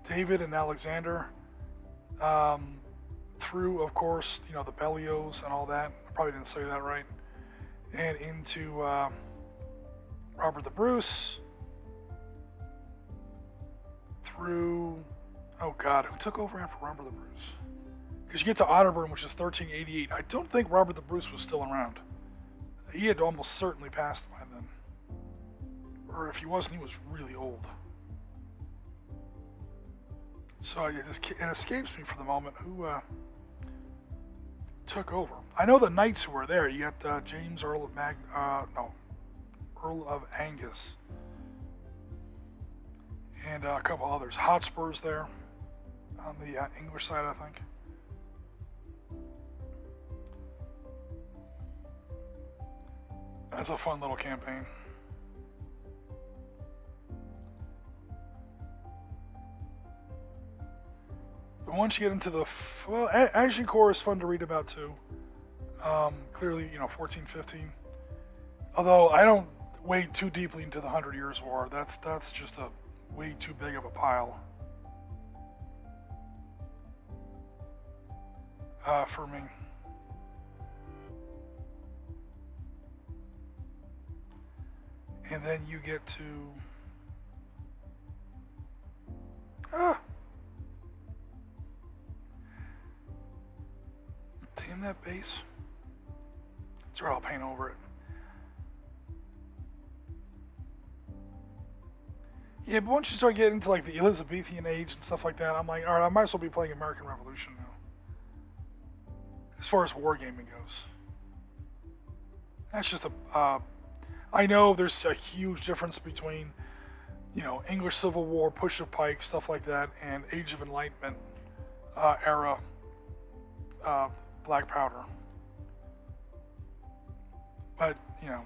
David and Alexander, through, of course, you know, the Bellios and all that. I probably didn't say that right. And into Robert the Bruce, through, oh God, who took over after Robert the Bruce? Because you get to Otterburn, which is 1388. I don't think Robert the Bruce was still around. He had almost certainly passed by then. Or if he wasn't, he was really old. So it escapes me for the moment who took over. I know the knights who were there. You got James, Earl of Angus. And a couple others. Hotspurs there on the English side, I think. That's a fun little campaign. But once you get into the... Well, Agincourt is fun to read about too. Clearly, you know, 14, 15. Although I don't wade too deeply into the 100 Years' War. That's just a way too big of a pile. For me. And then you get to... Damn that base. That's where I'll paint over it. Yeah, but once you start getting into like the Elizabethan age and stuff like that, I'm like, alright, I might as well be playing American Revolution now. As far as wargaming goes. That's just a... I know there's a huge difference between, you know, English Civil War, push of pike, stuff like that, and Age of Enlightenment era black powder. But, you know,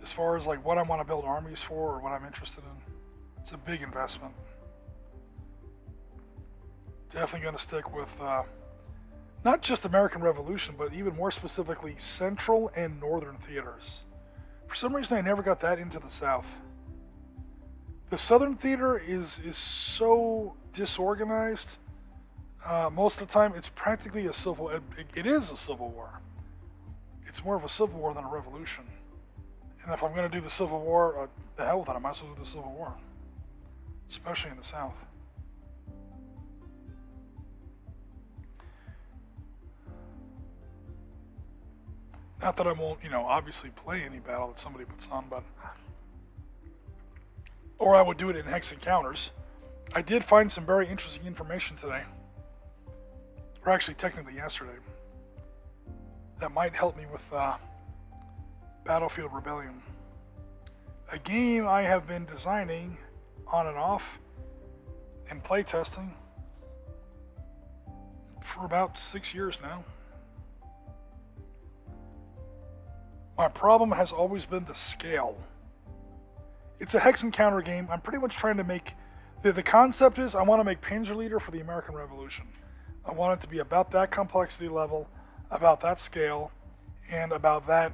as far as like what I want to build armies for or what I'm interested in, it's a big investment. Definitely going to stick with not just American Revolution, but even more specifically Central and Northern theaters. For some reason, I never got that into the South. The Southern theater is so disorganized. Most of the time, it's practically a civil... It is a civil war. It's more of a civil war than a revolution. And if I'm going to do the Civil War, the hell with it, I might as well do the Civil War. Especially in the South. Not that I won't, you know, obviously play any battle that somebody puts on, but... Or I would do it in hex encounters. I did find some very interesting information today. Or actually, technically yesterday. That might help me with Battlefield Rebellion. A game I have been designing on and off and playtesting for about 6 years now. My problem has always been the scale. It's a hex encounter game. I'm pretty much trying to make... The concept is I want to make Panzerleader for the American Revolution. I want it to be about that complexity level, about that scale, and about that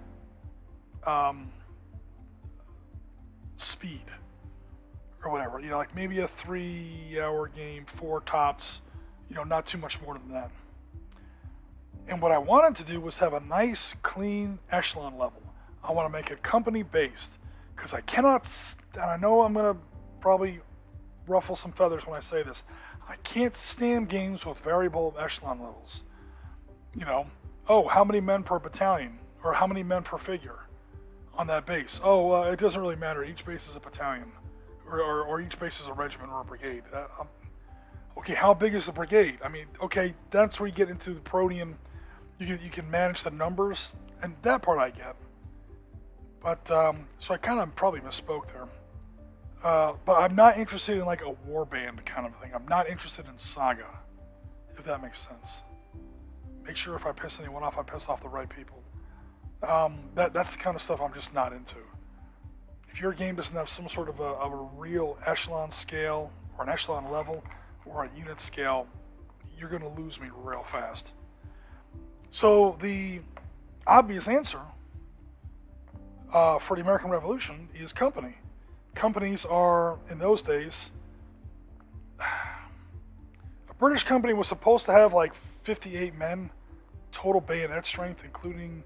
speed. Or whatever. You know, like maybe a 3-hour game, 4 tops. You know, not too much more than that. And what I wanted to do was have a nice, clean echelon level. I want to make it company-based. Because I cannot, and I know I'm going to probably ruffle some feathers when I say this, I can't stand games with variable echelon levels. You know, Oh, how many men per battalion? Or how many men per figure on that base? Oh, it doesn't really matter. Each base is a battalion. Or each base is a regiment or a brigade. Okay, how big is the brigade? I mean, okay, that's where you get into the Protean. You can manage the numbers, and that part I get. But, so I kind of probably misspoke there. But I'm not interested in like a warband kind of thing. I'm not interested in Saga, if that makes sense. Make sure if I piss anyone off, I piss off the right people. That's the kind of stuff I'm just not into. If your game doesn't have some sort of a real echelon scale, or an echelon level, or a unit scale, you're going to lose me real fast. So the obvious answer for the American Revolution is company. Companies are, in those days, a British company was supposed to have like 58 men, total bayonet strength, including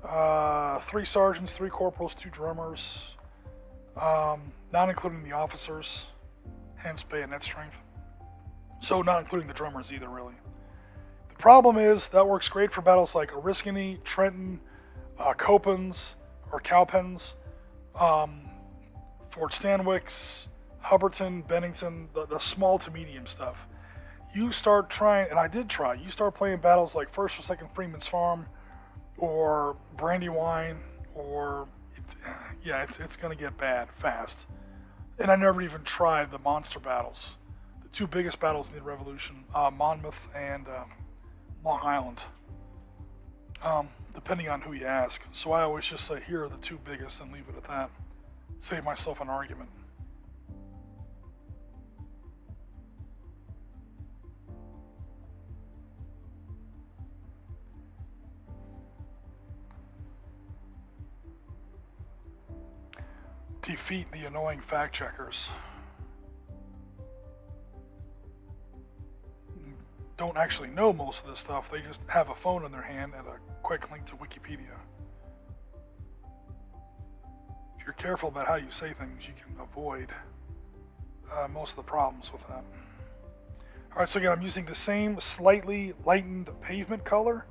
3 sergeants, 3 corporals, 2 drummers, not including the officers, hence bayonet strength. So not including the drummers either, really. The problem is that works great for battles like Oriskany, Trenton, Copens, or Cowpens, Fort Stanwix, Hubbardton, Bennington, the small to medium stuff. You start trying, and I did try, you start playing battles like 1st or 2nd Freeman's Farm, or Brandywine, or, it's going to get bad fast. And I never even tried the monster battles. The 2 biggest battles in the Revolution, Monmouth and Long Island, depending on who you ask. So I always just say, here are the 2 biggest, and leave it at that. Save myself an argument. Defeat the annoying fact checkers. Don't actually know most of this stuff. They just have a phone in their hand and a quick link to Wikipedia. If you're careful about how you say things, you can avoid most of the problems with that. Alright, so again, I'm using the same slightly lightened pavement color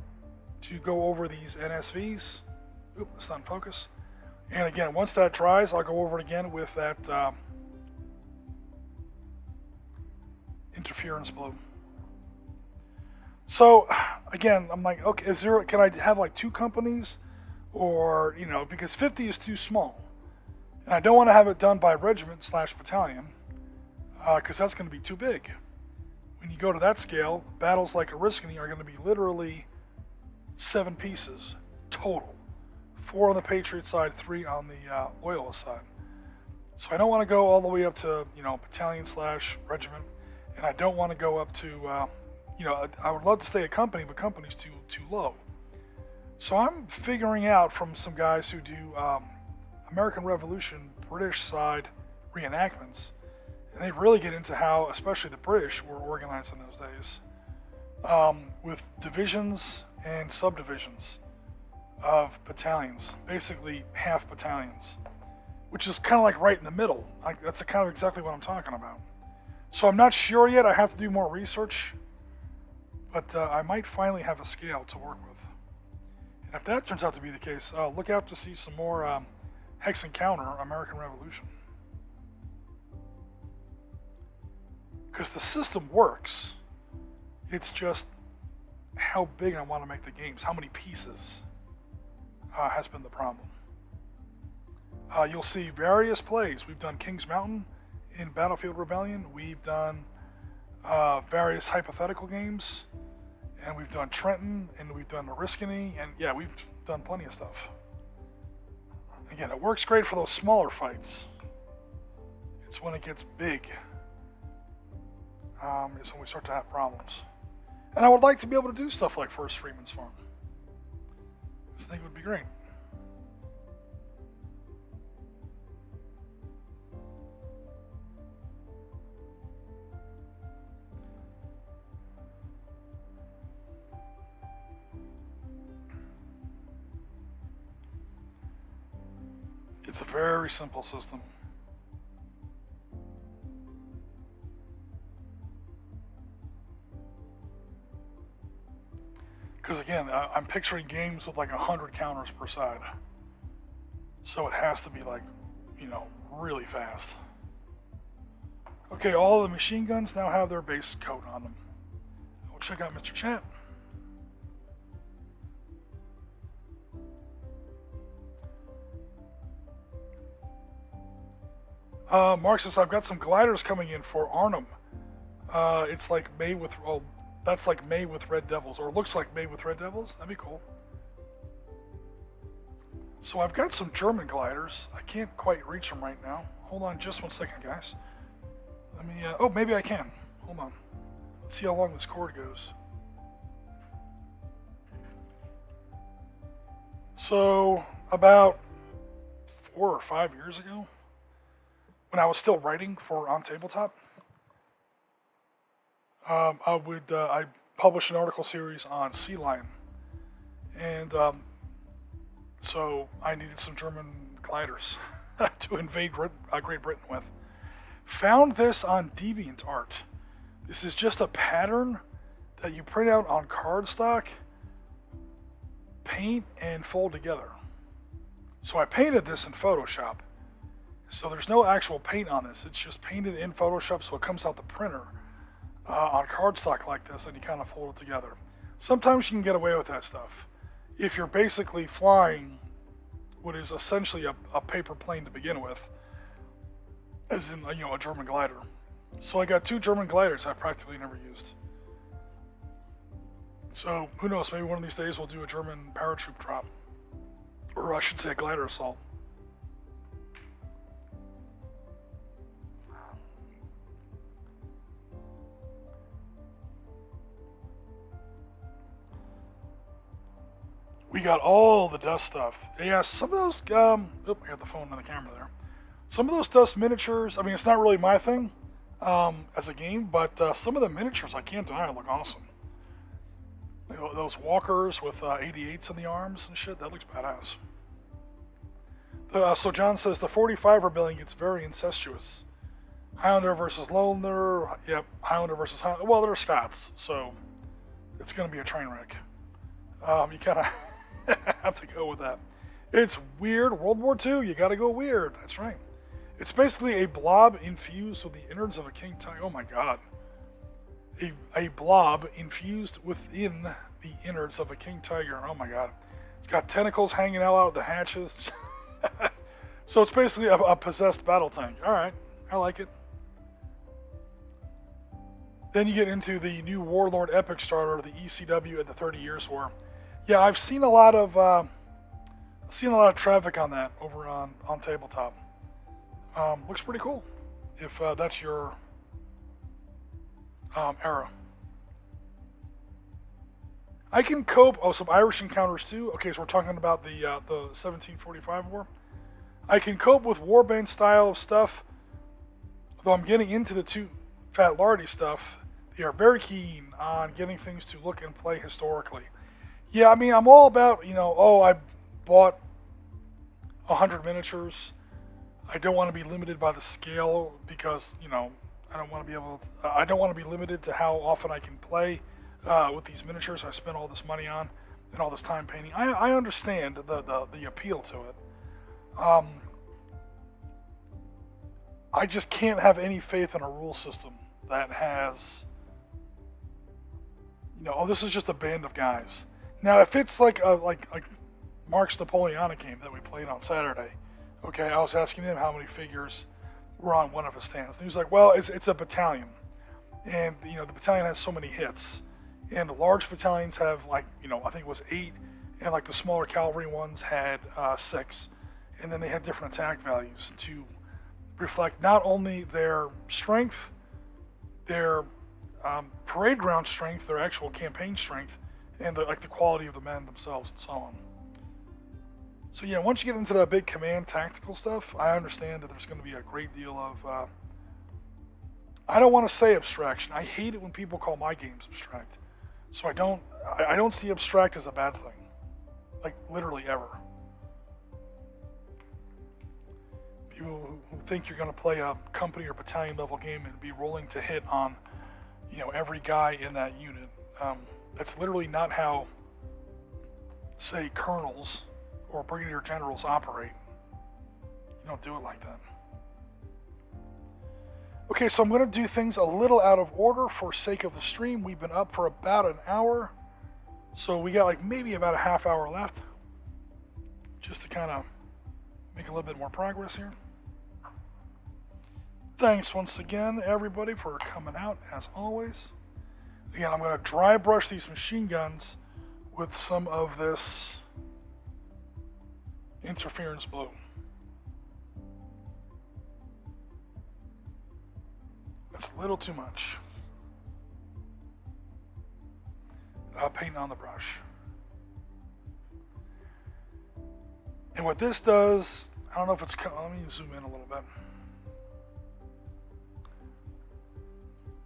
to go over these NSVs. Oop, that's not in focus. And again, once that dries, I'll go over it again with that interference blue. So again, I'm like, okay, can I have like 2 companies? Or, because 50 is too small. And I don't want to have it done by regiment / battalion, because that's going to be too big. When you go to that scale, battles like Oriskany are going to be literally 7 pieces total. 4 on the Patriot side, 3 on the Loyalist side. So I don't want to go all the way up to, battalion / regiment, and I don't want to go up to, I would love to stay a company, but company's too low. So I'm figuring out from some guys who do American Revolution British side reenactments, and they really get into how, especially the British, were organized in those days, with divisions and subdivisions of battalions, basically half battalions, which is kind of like right in the middle. That's kind of exactly what I'm talking about. So I'm not sure yet. I have to do more research, but I might finally have a scale to work with. And if that turns out to be the case, look out to see some more Hex Encounter American Revolution. Because the system works. It's just how big I want to make the games, how many pieces has been the problem. You'll see various plays. We've done King's Mountain in Battlefield Rebellion. We've done various hypothetical games. And we've done Trenton, and we've done Oriskany, and yeah, we've done plenty of stuff. Again, it works great for those smaller fights. It's when it gets big, is when we start to have problems. And I would like to be able to do stuff like 1st Freeman's Farm. I think it would be great. It's a very simple system. Because again, I'm picturing games with like 100 counters per side. So it has to be like, really fast. Okay, all the machine guns now have their base coat on them. We'll check out Mr. Chat. Mark says, I've got some gliders coming in for Arnhem. It's like made with, that's like made with Red Devils, or looks like made with Red Devils. That'd be cool. So I've got some German gliders. I can't quite reach them right now. Hold on just 1 second, guys. Let me, oh, maybe I can. Hold on. Let's see how long this cord goes. So, about 4 or 5 years ago, when I was still writing for On Tabletop, I published an article series on sea lion, and so I needed some German gliders to invade Great Britain with. Found this on DeviantArt. This is just a pattern that you print out on cardstock, paint, and fold together. So I painted this in Photoshop. So there's no actual paint on this. It's just painted in Photoshop, so it comes out the printer on cardstock like this, and you kind of fold it together. Sometimes you can get away with that stuff if you're basically flying what is essentially a paper plane to begin with, as in a German glider. So I got 2 German gliders I practically never used. So who knows? Maybe one of these days we'll do a German paratroop drop, or I should say a glider assault. We got all the dust stuff. Yeah, some of those, I got the phone on the camera there. Some of those dust miniatures, I mean, it's not really my thing as a game, but some of the miniatures, I can't deny, look awesome. Those walkers with 88s in the arms and shit, that looks badass. So John says, the 45 rebellion gets very incestuous. Highlander versus Lowlander, yep, Highlander versus Highlander. Well, they're Scots, so it's going to be a train wreck. You kind of have to go with that. It's weird. World War II, you got to go weird. That's right. It's basically a blob infused with the innards of a king tiger. Oh my god. A blob infused within the innards of a king tiger. Oh my god. It's got tentacles hanging out of the hatches. So it's basically a possessed battle tank. Alright, I like it. Then you get into the new Warlord Epic starter, the ECW at the 30 Years War. Yeah, I've seen a lot of traffic on that over on Tabletop. Looks pretty cool, if that's your era. I can cope. Oh, some Irish encounters too. Okay, so we're talking about the 1745 war. I can cope with warband style of stuff, though I'm getting into the too fat lardy stuff. They are very keen on getting things to look and play historically. Yeah, I mean, I'm all about, I bought 100 miniatures. I don't want to be limited by the scale because, I don't want to be limited to how often I can play with these miniatures I spent all this money on and all this time painting. I understand the appeal to it. I just can't have any faith in a rule system that has, this is just a band of guys. Now, if it's like Mark's Napoleonic game that we played on Saturday, okay, I was asking him how many figures were on one of his stands. And he was like, well, it's a battalion. And, the battalion has so many hits. And the large battalions have, I think it was 8. And, the smaller cavalry ones had 6. And then they had different attack values to reflect not only their strength, their parade ground strength, their actual campaign strength, and the quality of the men themselves and so on. So yeah, once you get into that big command tactical stuff, I understand that there's going to be a great deal of, I don't want to say abstraction. I hate it when people call my games abstract. So I don't see abstract as a bad thing. Literally ever. People who think you're going to play a company or battalion level game and be rolling to hit on, every guy in that unit. That's literally not how say, colonels or brigadier generals operate. You don't do it like that. Okay, so I'm going to do things a little out of order for sake of the stream. We've been up for about an hour, so we got like maybe about a half hour left, just to kind of make a little bit more progress here. Thanks once again, everybody, for coming out, as always. Again, I'm going to dry brush these machine guns with some of this interference blue. That's a little too much. Paint on the brush. And what this does, I don't know if it's, let me zoom in a little bit,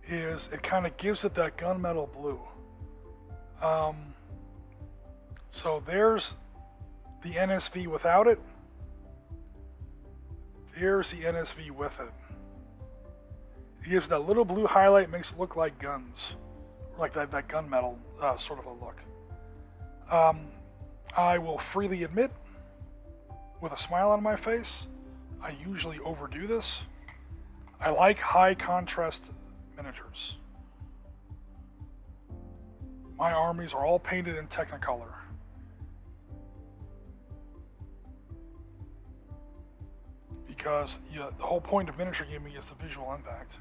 is it kind of gives it that gunmetal blue. So there's the NSV without it. There's the NSV with it. It gives that little blue highlight, makes it look like guns, like that gunmetal sort of a look. I will freely admit, with a smile on my face, I usually overdo this. I like high contrast miniatures. My armies are all painted in Technicolor. Because the whole point of miniature gaming is the visual impact.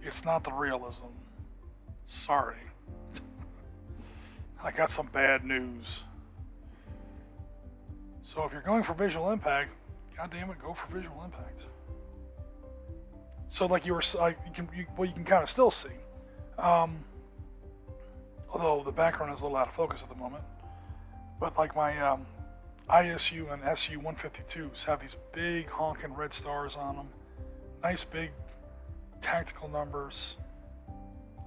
It's not the realism. Sorry. I got some bad news. So if you're going for visual impact, God damn it, go for visual impact. So like you can kind of still see. Although the background is a little out of focus at the moment. But like my ISU and SU 152s have these big honking red stars on them. Nice big tactical numbers.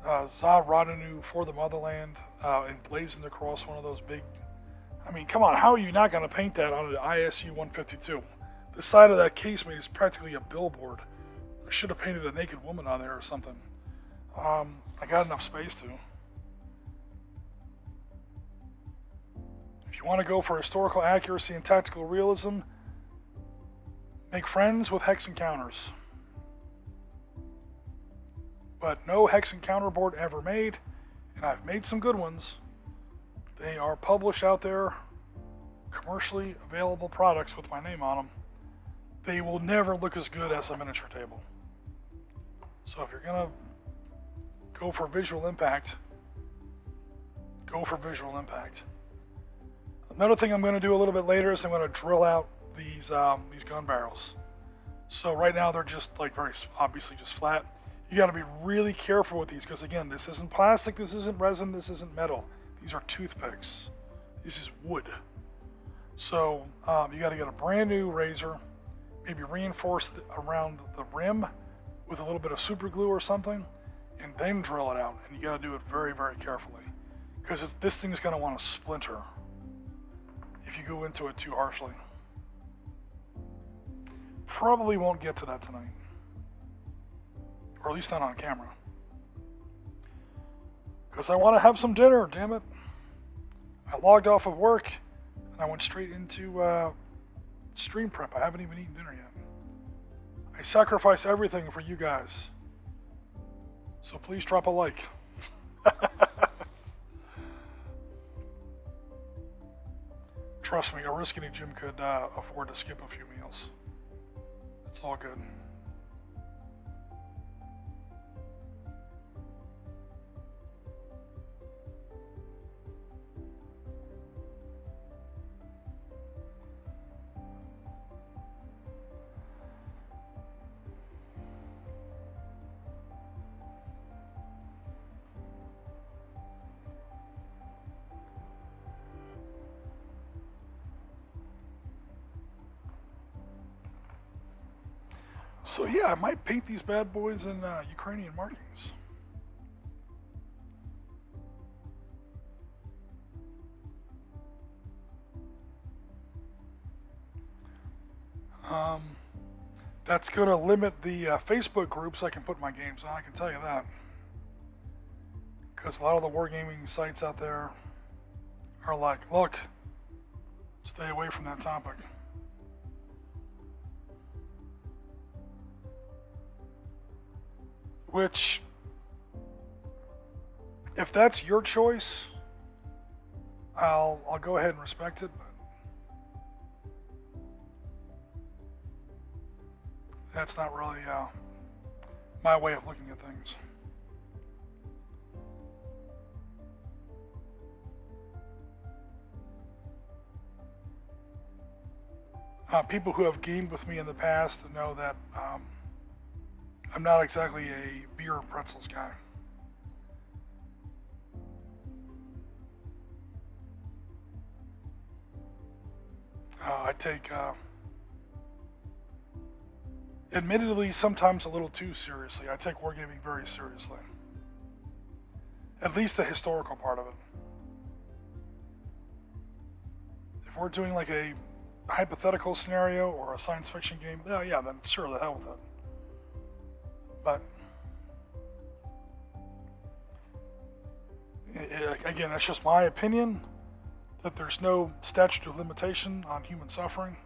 Za Radanu for the motherland, emblazoned across one of those big. I mean, come on, how are you not going to paint that on an ISU 152? The side of that casemate is practically a billboard. I should have painted a naked woman on there or something. I got enough space to. If you want to go for historical accuracy and tactical realism, make friends with hex encounters. But no hex encounter board ever made, and I've made some good ones. They are published out there, commercially available products with my name on them. They will never look as good as a miniature table. So if you're going to go for visual impact, go for visual impact. Another thing I'm going to do a little bit later is I'm going to drill out these gun barrels. So right now they're just like very obviously just flat. You got to be really careful with these because again, this isn't plastic, this isn't resin, this isn't metal. These are toothpicks. This is wood. So you got to get a brand new razor, maybe reinforce around the rim with a little bit of super glue or something, and then drill it out. And you got to do it very, very carefully because this thing is going to want to splinter if you go into it too harshly. Probably won't get to that tonight. Or at least not on camera. Because I want to have some dinner, damn it. I logged off of work and I went straight into stream prep. I haven't even eaten dinner yet. I sacrifice everything for you guys. So please drop a like. Trust me, Oriskany Jim could afford to skip a few meals. It's all good. So yeah, I might paint these bad boys in Ukrainian markings. That's going to limit the Facebook groups I can put my games on, I can tell you that. Because a lot of the wargaming sites out there are like, look, stay away from that topic. Which, if that's your choice, I'll go ahead and respect it, but that's not really my way of looking at things. People who have gamed with me in the past know that I'm not exactly a beer and pretzels guy. I take, admittedly, sometimes a little too seriously. I take wargaming very seriously. At least the historical part of it. If we're doing like a hypothetical scenario or a science fiction game, yeah, then sure, the hell with it. But again, that's just my opinion, that there's no statute of limitation on human suffering.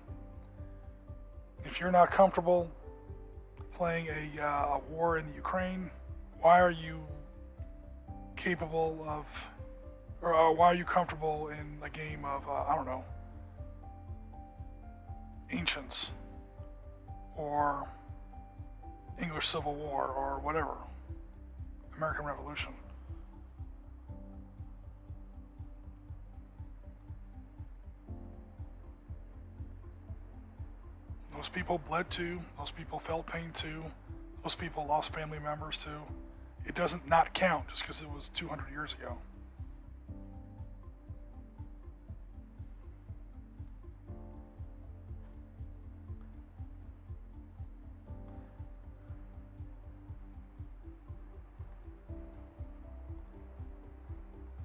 If you're not comfortable playing a war in the Ukraine, why are you capable of, or why are you comfortable in a game of, I don't know, Ancients, or English Civil War, or whatever, American Revolution? Those people bled too, those people felt pain too, those people lost family members too. It doesn't not count just because it was 200 years ago.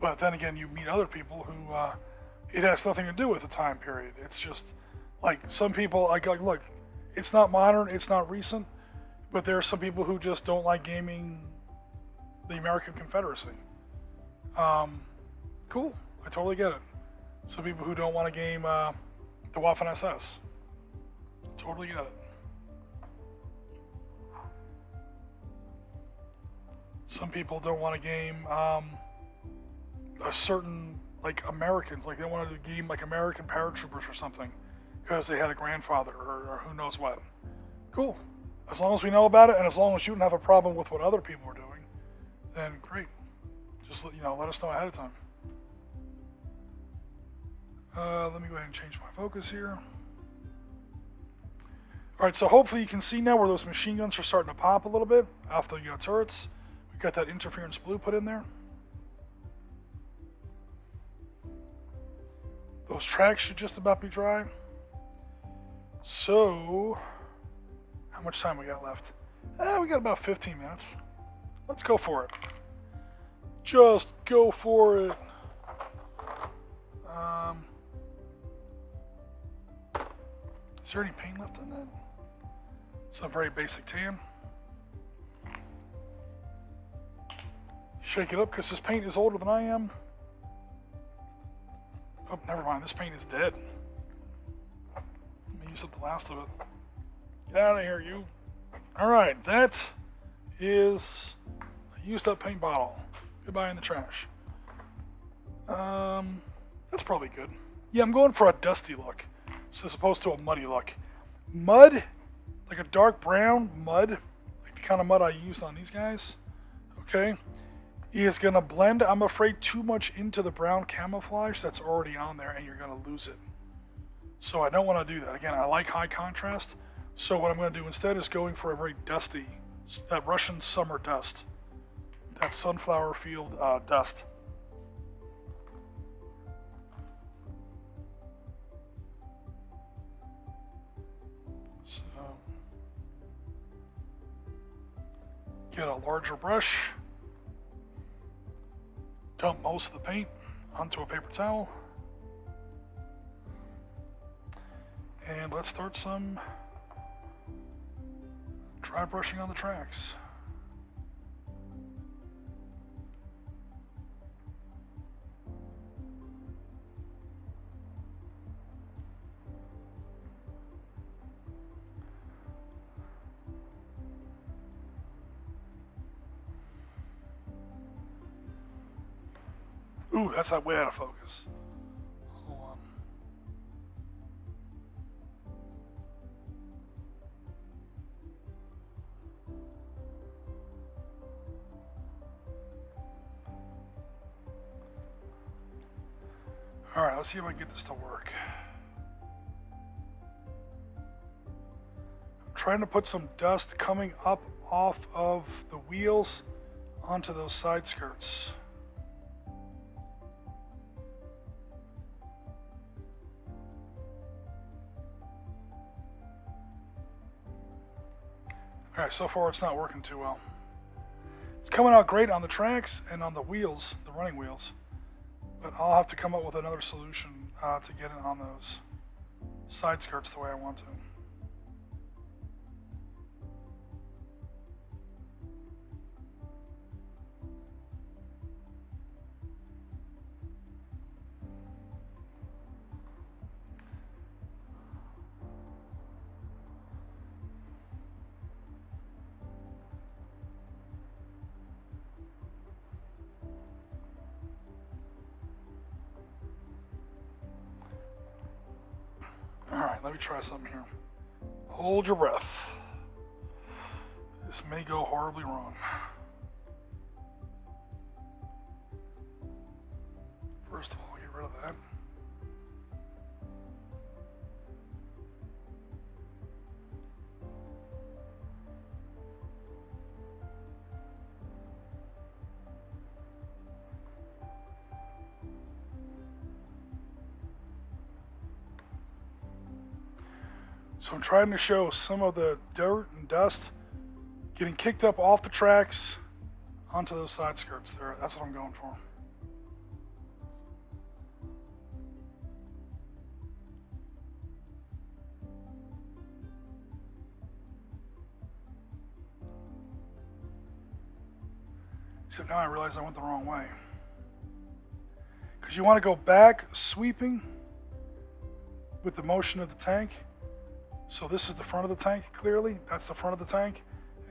But then again, you meet other people who it has nothing to do with the time period. It's just like some people, like look, it's not modern, it's not recent, but there are some people who just don't like gaming the American Confederacy. Cool, I totally get it. Some people who don't want to game the Waffen SS. Totally get it. Some people don't want to game a certain, like, Americans, like they wanted to game like American paratroopers or something because they had a grandfather or who knows what. Cool. As long as we know about it, and as long as you don't have a problem with what other people are doing, then great. Just let us know ahead of time. Let me go ahead and change my focus here. Alright, so hopefully you can see now where those machine guns are starting to pop a little bit off the turrets. We got that interference blue put in there. Those tracks should just about be dry. So, how much time we got left? We got about 15 minutes. Let's go for it. Just go for it. Is there any paint left in that? It's a very basic tan. Shake it up because this paint is older than I am. Oh, never mind. This paint is dead. Let me use up the last of it. Get out of here, you. Alright, that is a used up paint bottle. Goodbye in the trash. That's probably good. Yeah, I'm going for a dusty look, so as opposed to a muddy look. Mud, like a dark brown mud, like the kind of mud I used on these guys, okay, is going to blend, I'm afraid, too much into the brown camouflage that's already on there, and you're going to lose it. So I don't want to do that. Again, I like high contrast, so what I'm going to do instead is going for a very dusty, that Russian summer dust, that sunflower field dust. So, get a larger brush. Dump most of the paint onto a paper towel. And let's start some dry brushing on the tracks. Ooh, that's way out of focus. Hold on. Alright, let's see if I can get this to work. I'm trying to put some dust coming up off of the wheels onto those side skirts. Alright, so far it's not working too well. It's coming out great on the tracks and on the wheels, the running wheels. But I'll have to come up with another solution to get it on those side skirts the way I want to. Alright, let me try something here. Hold your breath. This may go horribly wrong. First of all, get rid of that. So I'm trying to show some of the dirt and dust getting kicked up off the tracks onto those side skirts there. That's what I'm going for. Except now I realize I went the wrong way. Because you want to go back sweeping with the motion of the tank. So this is the front of the tank, clearly. That's the front of the tank.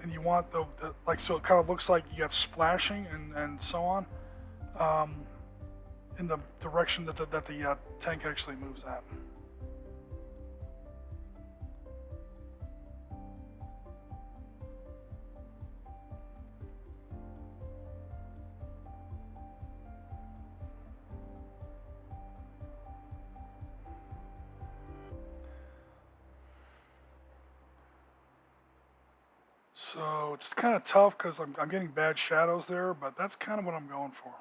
And you want the like, so it kind of looks like you got splashing and so on in the direction that the tank actually moves at. So it's kind of tough because I'm getting bad shadows there, but that's kind of what I'm going for.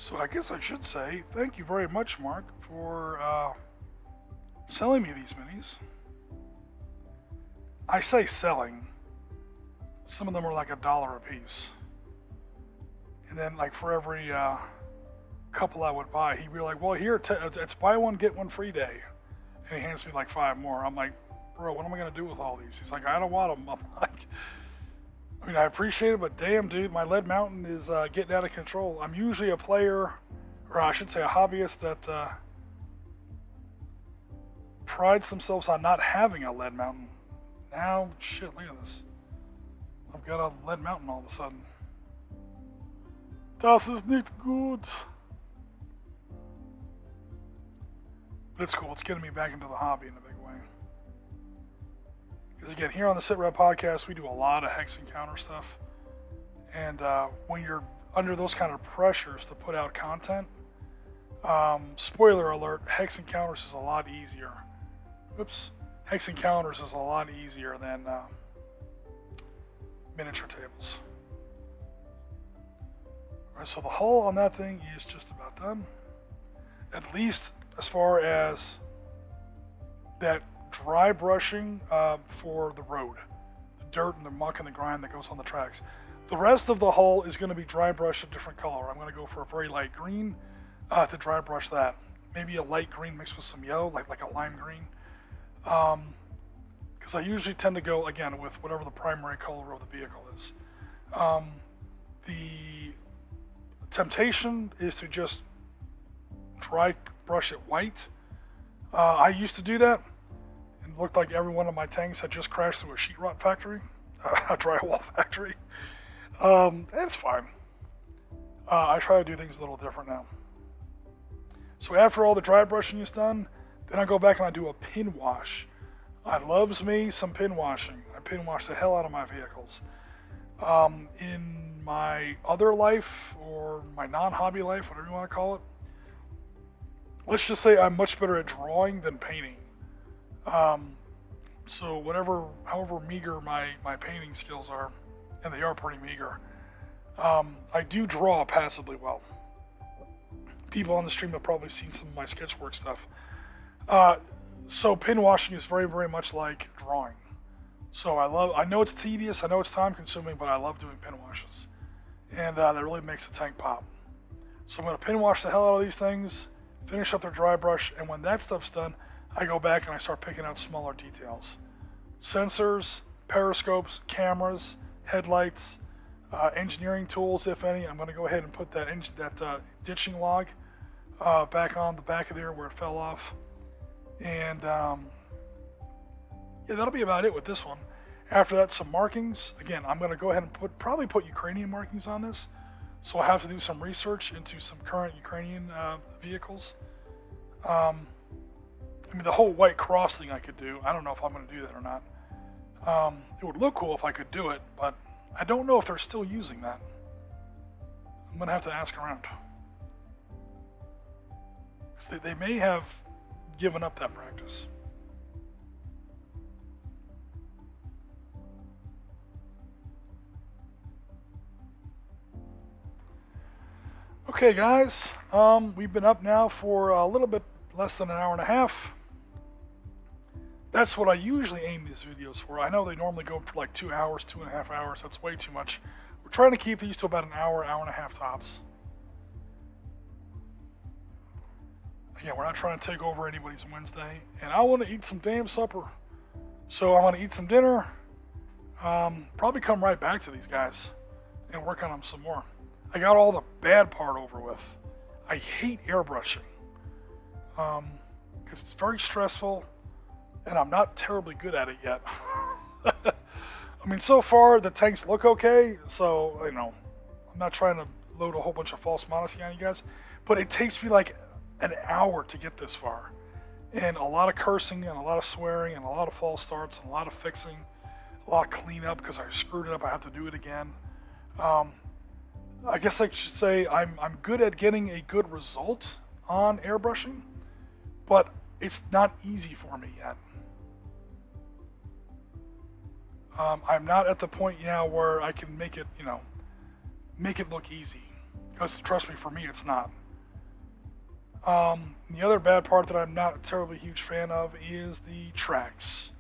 So I guess I should say thank you very much, Mark, for selling me these minis. I say selling. Some of them are like $1 a piece. And then like for every couple I would buy, he'd be like, well, here, it's buy one, get one free day. And he hands me like 5 more. I'm like, bro, what am I going to do with all these? He's like, I don't want them. I'm like, I mean, I appreciate it, but damn, dude, my lead mountain is getting out of control. I'm usually a player, or I should say a hobbyist, that prides themselves on not having a lead mountain. Now, shit, look at this. I've got a lead mountain all of a sudden. Das ist nicht gut. But it's cool. It's getting me back into the hobby in a big way. Because again, here on the Sitrep podcast, we do a lot of hex encounter stuff. And when you're under those kind of pressures to put out content, spoiler alert, hex encounters is a lot easier. Oops. Hex encounters is a lot easier than miniature tables. Alright, so the hull on that thing is just about done. At least as far as that dry brushing for the road, the dirt and the muck and the grime that goes on the tracks. The rest of the hull is going to be dry brushed a different color. I'm going to go for a very light green to dry brush that. Maybe a light green mixed with some yellow, like a lime green. Because I usually tend to go, again, with whatever the primary color of the vehicle is. The temptation is to just dry brush it white. I used to do that. It looked like every one of my tanks had just crashed through a sheetrock factory, a drywall factory. It's fine. I try to do things a little different now. So after all the dry brushing is done, then I go back and I do a pin wash. I loves me some pin washing. I pin wash the hell out of my vehicles. In my other life, or my non-hobby life, whatever you want to call it, let's just say I'm much better at drawing than painting. So however meager my painting skills are, and they are pretty meager, I do draw passably well. People on the stream have probably seen some of my sketchwork stuff. So pin washing is very, very much like drawing. So I know it's tedious, I know it's time consuming, but I love doing pin washes. And that really makes the tank pop. So I'm going to pin wash the hell out of these things, finish up their dry brush, and when that stuff's done, I go back and I start picking out smaller details. Sensors, periscopes, cameras, headlights, engineering tools, if any. I'm going to go ahead and put that ditching log back on the back of there where it fell off. And yeah, that'll be about it with this one. After that, some markings. Again, I'm going to go ahead and probably put Ukrainian markings on this. So I have to do some research into some current Ukrainian vehicles. I mean, the whole white cross thing I could do. I don't know if I'm going to do that or not. It would look cool if I could do it, but I don't know if they're still using that. I'm going to have to ask around. 'Cause they may have given up that practice. Okay, guys, we've been up now for a little bit less than an hour and a half. That's what I usually aim these videos for. I know they normally go for like 2 hours, 2.5 hours. That's way too much. We're trying to keep these to about an hour, hour and a half tops. Again, we're not trying to take over anybody's Wednesday. And I want to eat some damn supper. So I want to eat some dinner. Probably come right back to these guys and work on them some more. I got all the bad part over with. I hate airbrushing. Because it's very stressful. And I'm not terribly good at it yet. I mean, so far the tanks look okay, so, you know, I'm not trying to load a whole bunch of false modesty on you guys, but it takes me like an hour to get this far. And a lot of cursing, and a lot of swearing, and a lot of false starts, and a lot of fixing, a lot of cleanup, because I screwed it up, I have to do it again. I guess I should say I'm good at getting a good result on airbrushing, but it's not easy for me yet. I'm not at the point now where I can make it, you know, make it look easy. Because trust me, for me, it's not. The other bad part that I'm not a terribly huge fan of is the tracks.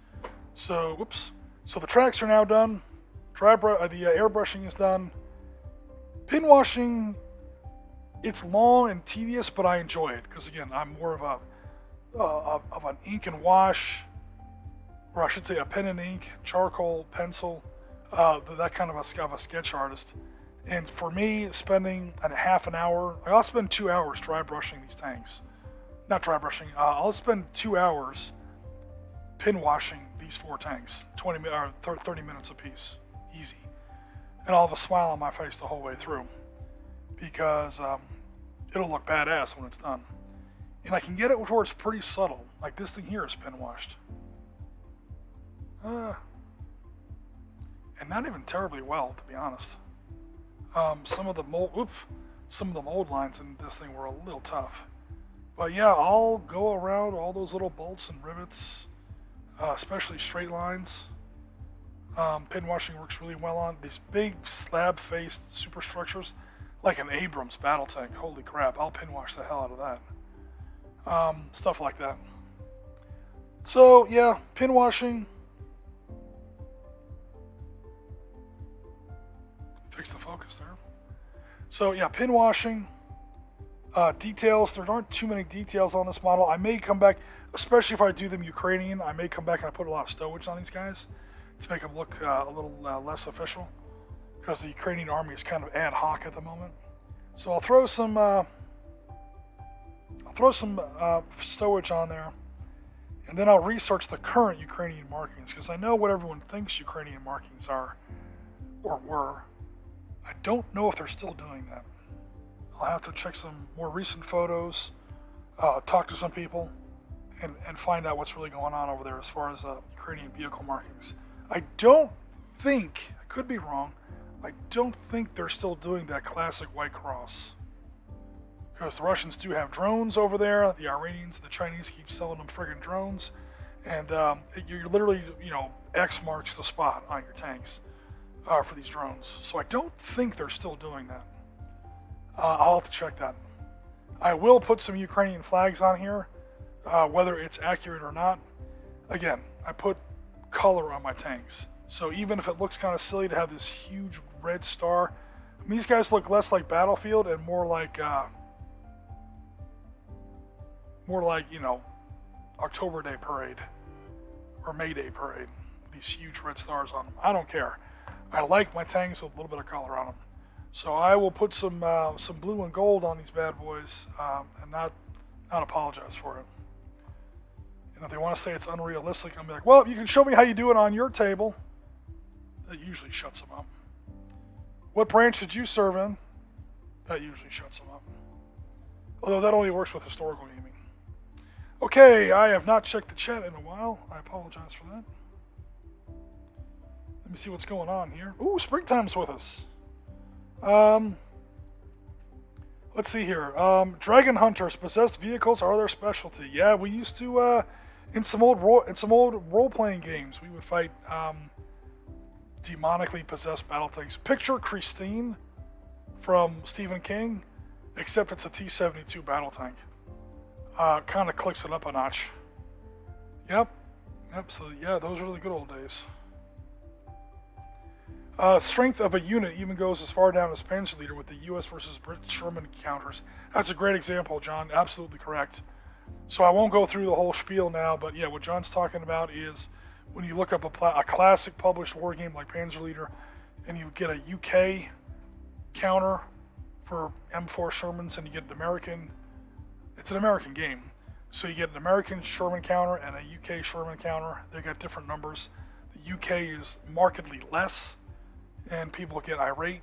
So, whoops. So the tracks are now done. The airbrushing is done. Pin washing, it's long and tedious, but I enjoy it because again, I'm more of an ink and wash, or I should say a pen and ink, charcoal, pencil, that kind of a sketch artist. And for me, spending a half an hour, I'll spend 2 hours dry brushing these tanks. Not dry brushing, I'll spend 2 hours pin washing these 4 tanks, 30 minutes apiece, easy. And I'll have a smile on my face the whole way through because it'll look badass when it's done. And I can get it where it's pretty subtle, like this thing here is pin washed. And not even terribly well, to be honest. Some of the mold lines in this thing were a little tough. But yeah, I'll go around all those little bolts and rivets, especially straight lines. Pin washing works really well on these big slab-faced superstructures, like an Abrams battle tank. Holy crap, I'll pin wash the hell out of that. stuff like that. So yeah, pin washing. Fix the focus there. So yeah, pin washing. Details. There aren't too many details on this model. I may come back, especially if I do them Ukrainian. I may come back and I put a lot of stowage on these guys to make them look a little less official, because the Ukrainian army is kind of ad hoc at the moment. So I'll throw some stowage on there, and then I'll research the current Ukrainian markings, because I know what everyone thinks Ukrainian markings are or were. I don't know if they're still doing that. I'll have to check some more recent photos, talk to some people, and find out what's really going on over there as far as Ukrainian vehicle markings. I don't think, I could be wrong, I don't think they're still doing that classic white cross. Because the Russians do have drones over there, the Iranians, the Chinese keep selling them friggin' drones, and you're literally, X marks the spot on your tanks for these drones. So I don't think they're still doing that. I'll have to check that. I will put some Ukrainian flags on here, whether it's accurate or not. Again, I put color on my tanks. So even if it looks kind of silly to have this huge red star, these guys look less like Battlefield and more like October Day Parade or May Day Parade. These huge red stars on them. I don't care. I like my tanks with a little bit of color on them. So I will put some blue and gold on these bad boys, and not apologize for it. And if they want to say it's unrealistic, I'm like, well, you can show me how you do it on your table. That usually shuts them up. What branch did you serve in? That usually shuts them up. Although that only works with historical gaming. Okay, I have not checked the chat in a while. I apologize for that. Let me see what's going on here. Ooh, Springtime's with us. Let's see here. Dragon hunters, possessed vehicles are their specialty. Yeah, we used to in some old role-playing games, we would fight demonically possessed battle tanks. Picture Christine from Stephen King, except it's a T-72 battle tank. Kind of clicks it up a notch. Yep. So yeah, those are the good old days. Strength of a unit even goes as far down as Panzer Leader with the U.S. versus British Sherman counters. That's a great example, John. Absolutely correct. So I won't go through the whole spiel now, but yeah, what John's talking about is when you look up a classic published war game like Panzer Leader, and you get a UK counter for M4 Shermans, and you get an American. It's an American game, so you get an American Sherman counter and a UK Sherman counter. They got different numbers. The UK is markedly less. And people get irate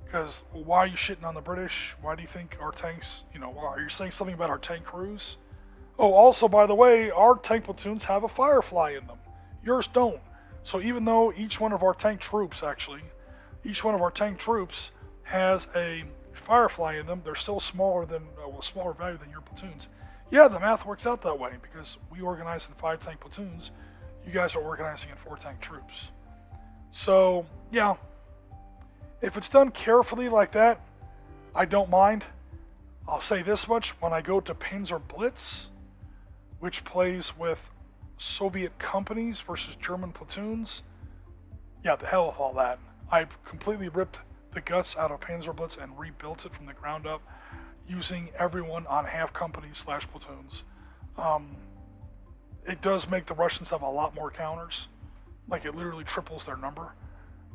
because, well, why are you shitting on the British? Why do you think our tanks, are you saying something about our tank crews? Oh, also, by the way, our tank platoons have a Firefly in them. Yours don't. So even though each one of our tank troops has a Firefly in them, they're still smaller value than your platoons. Yeah, the math works out that way because we organize in 5 tank platoons. You guys are organizing in 4 tank troops. So, yeah, if it's done carefully like that, I don't mind. I'll say this much, when I go to Panzer Blitz, which plays with Soviet companies versus German platoons, yeah, the hell with all that. I've completely ripped the guts out of Panzer Blitz and rebuilt it from the ground up using everyone on half companies / platoons. It does make the Russians have a lot more counters. Like, it literally triples their number,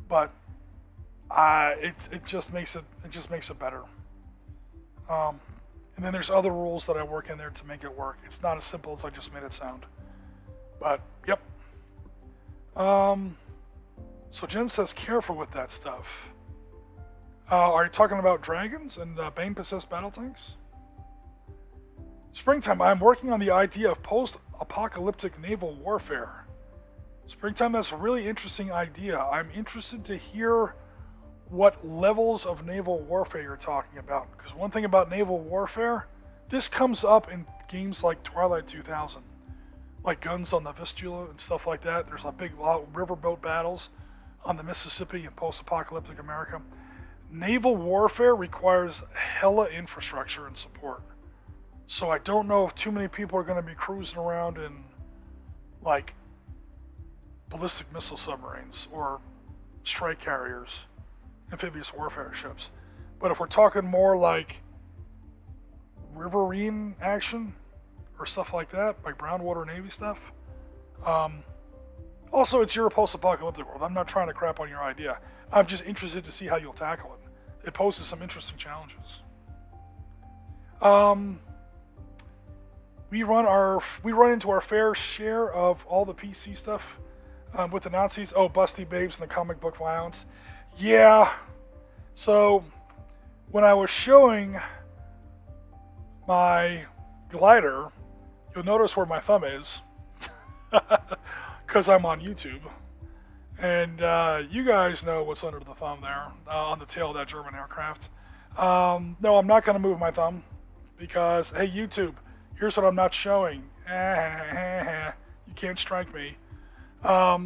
but it just makes it better. And then there's other rules that I work in there to make it work. It's not as simple as I just made it sound. But yep. So Jen says, careful with that stuff. Are you talking about dragons and Bane possessed battle tanks? Springtime. I'm working on the idea of post-apocalyptic naval warfare. Springtime, that's a really interesting idea. I'm interested to hear what levels of naval warfare you're talking about. Because one thing about naval warfare, this comes up in games like Twilight 2000. Like Guns on the Vistula and stuff like that. There's a big riverboat battles on the Mississippi in post-apocalyptic America. Naval warfare requires hella infrastructure and support. So I don't know if too many people are going to be cruising around in, like, ballistic missile submarines or strike carriers, amphibious warfare ships. But if we're talking more like riverine action or stuff like that, like brown water Navy stuff, also it's your post-apocalyptic world. I'm not trying to crap on your idea. I'm just interested to see how you'll tackle it. It poses some interesting challenges. We run into our fair share of all the PC stuff with the Nazis. Oh, busty babes and the comic book violence. Yeah. So when I was showing my glider, you'll notice where my thumb is, because I'm on YouTube. And you guys know what's under the thumb there, on the tail of that German aircraft. No, I'm not going to move my thumb, because, hey, YouTube, here's what I'm not showing. You can't strike me. At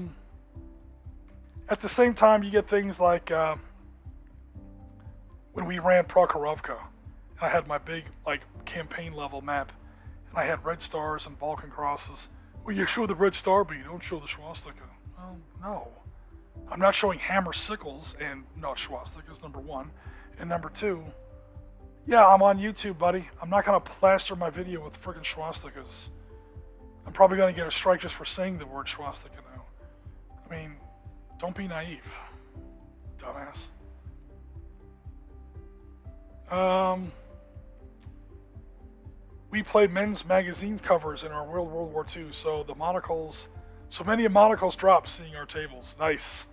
the same time, you get things like when we ran Prokhorovka, and I had my big, like, campaign level map, and I had red stars and Balkan crosses. Well, you show the red star, but you don't show the swastika. Well, no. I'm not showing hammer sickles and not swastikas, number one. And number two, yeah, I'm on YouTube, buddy. I'm not going to plaster my video with friggin' swastikas. I'm probably going to get a strike just for saying the word swastika now. I mean, don't be naive, dumbass. We played men's magazine covers in our World War II, so the monocles, so many monocles dropped seeing our tables. Nice.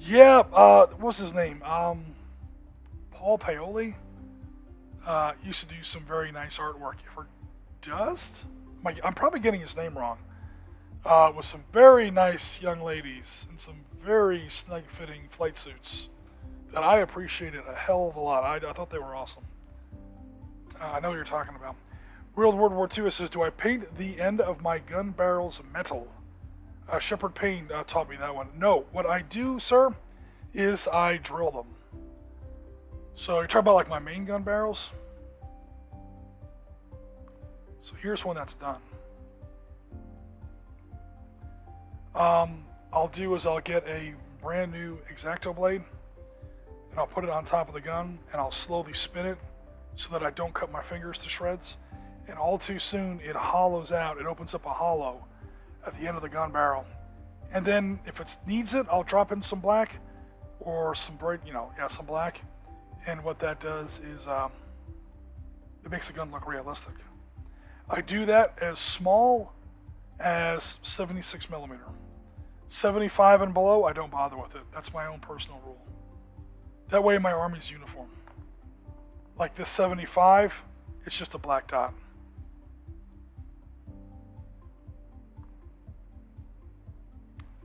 Yeah, what's his name? Paul Paoli used to do some very nice artwork for Dust. I'm probably getting his name wrong. With some very nice young ladies and some very snug-fitting flight suits that I appreciated a hell of a lot. I thought they were awesome. I know what you're talking about. World War II, it says, do I paint the end of my gun barrels metal? Shepard Payne taught me that one. No, what I do, sir, is I drill them. So you're talking about like my main gun barrels? So here's one that's done. I'll do is I'll get a brand new X-Acto blade and I'll put it on top of the gun and I'll slowly spin it so that I don't cut my fingers to shreds. And all too soon it hollows out. It opens up a hollow at the end of the gun barrel. And then if it needs it, I'll drop in some black or some bright, some black. And what that does is it makes the gun look realistic. I do that as small as 76 millimeter. 75 and below, I don't bother with it. That's my own personal rule. That way my army's uniform. Like this 75, it's just a black dot.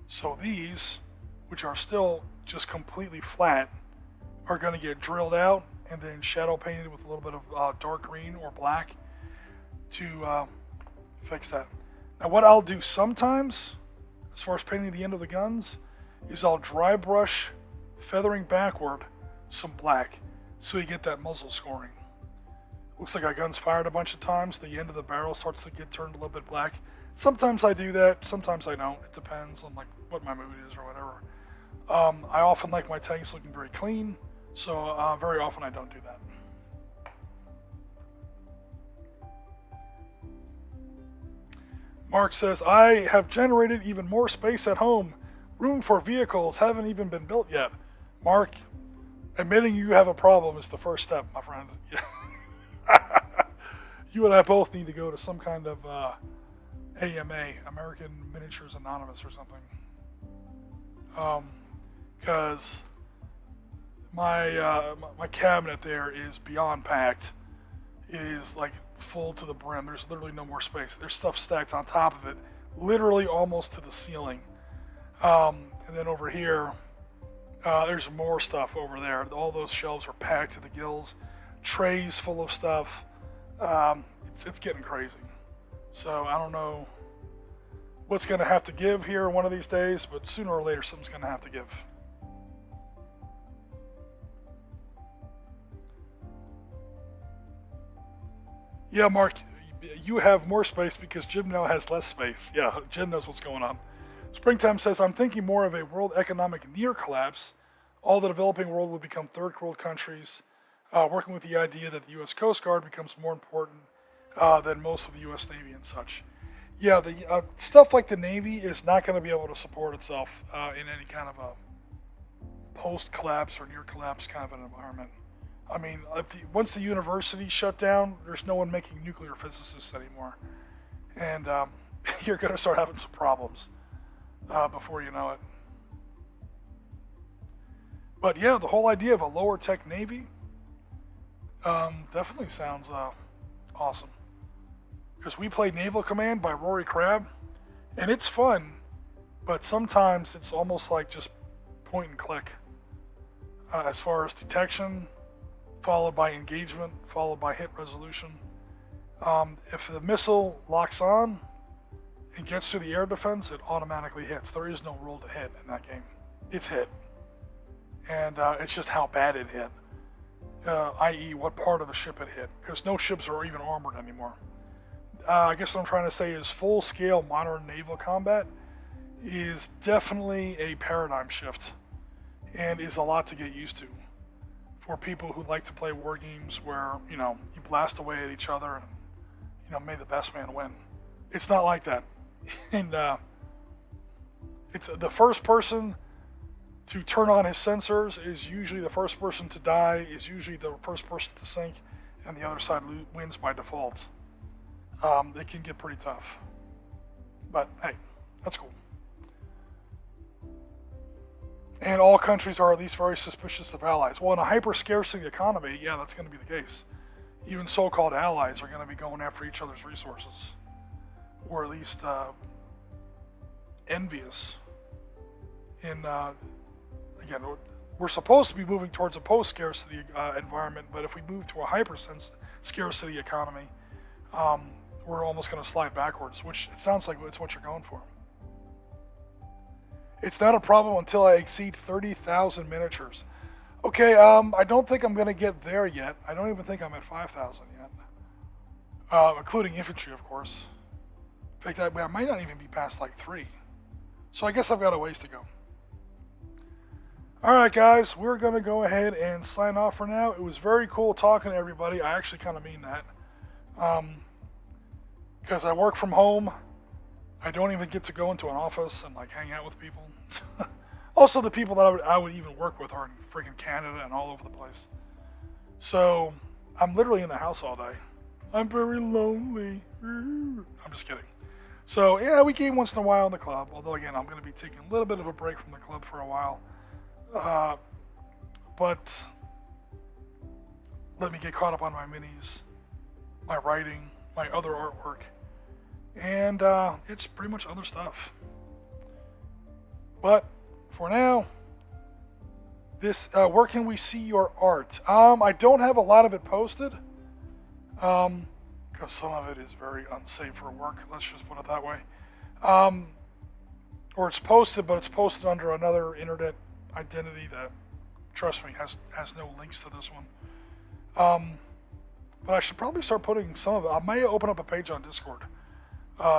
So these, which are still just completely flat, are going to get drilled out and then shadow painted with a little bit of dark green or black to fix that. Now what I'll do sometimes, as far as painting the end of the guns, is I'll dry brush, feathering backward, some black, so you get that muzzle scoring. Looks like our gun's fired a bunch of times, the end of the barrel starts to get turned a little bit black. Sometimes I do that, sometimes I don't. It depends on like what my mood is or whatever. I often like my tanks looking very clean, so very often I don't do that. Mark says, I have generated even more space at home. Room for vehicles haven't even been built yet. Mark, admitting you have a problem is the first step, my friend. You and I both need to go to some kind of AMA, American Miniatures Anonymous or something. Because my cabinet there is beyond packed. It is like full to the brim. There's literally no more space. There's stuff stacked on top of it, literally almost to the ceiling. And then over here, there's more stuff over there. All those shelves are packed to the gills. Trays full of stuff. It's getting crazy. So I don't know what's going to have to give here one of these days, but sooner or later something's going to have to give. Yeah, Mark, you have more space because Jim now has less space. Yeah, Jim knows what's going on. Springtime says, I'm thinking more of a world economic near collapse. All the developing world will become third world countries, working with the idea that the U.S. Coast Guard becomes more important than most of the U.S. Navy and such. Yeah, the stuff like the Navy is not going to be able to support itself in any kind of a post-collapse or near-collapse kind of an environment. I mean, once the university shut down, there's no one making nuclear physicists anymore. And you're going to start having some problems before you know it. But yeah, the whole idea of a lower tech Navy definitely sounds awesome. Because we played Naval Command by Rory Crabb, and it's fun, but sometimes it's almost like just point and click. As far as detection, followed by engagement, followed by hit resolution. If the missile locks on and gets through the air defense, it automatically hits. There is no roll to hit in that game. It's hit. And it's just how bad it hit, i.e. what part of the ship it hit, because no ships are even armored anymore. I guess what I'm trying to say is full-scale modern naval combat is definitely a paradigm shift and is a lot to get used to for people who like to play war games where, you know, you blast away at each other and, you know, may the best man win. It's not like that. And it's the first person to turn on his sensors is usually the first person to die, is usually the first person to sink, and the other side wins by default. It can get pretty tough. But hey, that's cool. And all countries are at least very suspicious of allies. Well, in a hyper-scarcity economy, yeah, that's going to be the case. Even so-called allies are going to be going after each other's resources. Or at least envious. In, again, we're supposed to be moving towards a post-scarcity environment, but if we move to a hyper-scarcity economy, we're almost going to slide backwards, which it sounds like it's what you're going for. It's not a problem until I exceed 30,000 miniatures. Okay, I don't think I'm going to get there yet. I don't even think I'm at 5,000 yet. Including infantry, of course. In fact, I might not even be past like 3. So I guess I've got a ways to go. Alright guys, we're going to go ahead and sign off for now. It was very cool talking to everybody. I actually kind of mean that. Because I work from home. I don't even get to go into an office and like hang out with people. Also, the people that I would even work with are in freaking Canada and all over the place. So, I'm literally in the house all day. I'm very lonely. I'm just kidding. So, yeah, we game once in a while in the club. Although, again, I'm going to be taking a little bit of a break from the club for a while. But let me get caught up on my minis, my writing, my other artwork. And it's pretty much other stuff. But for now, this where can we see your art? I don't have a lot of it posted, because some of it is very unsafe for work. Let's just put it that way. Or it's posted, but it's posted under another internet identity that, trust me, has no links to this one. But I should probably start putting some of it. I may open up a page on Discord.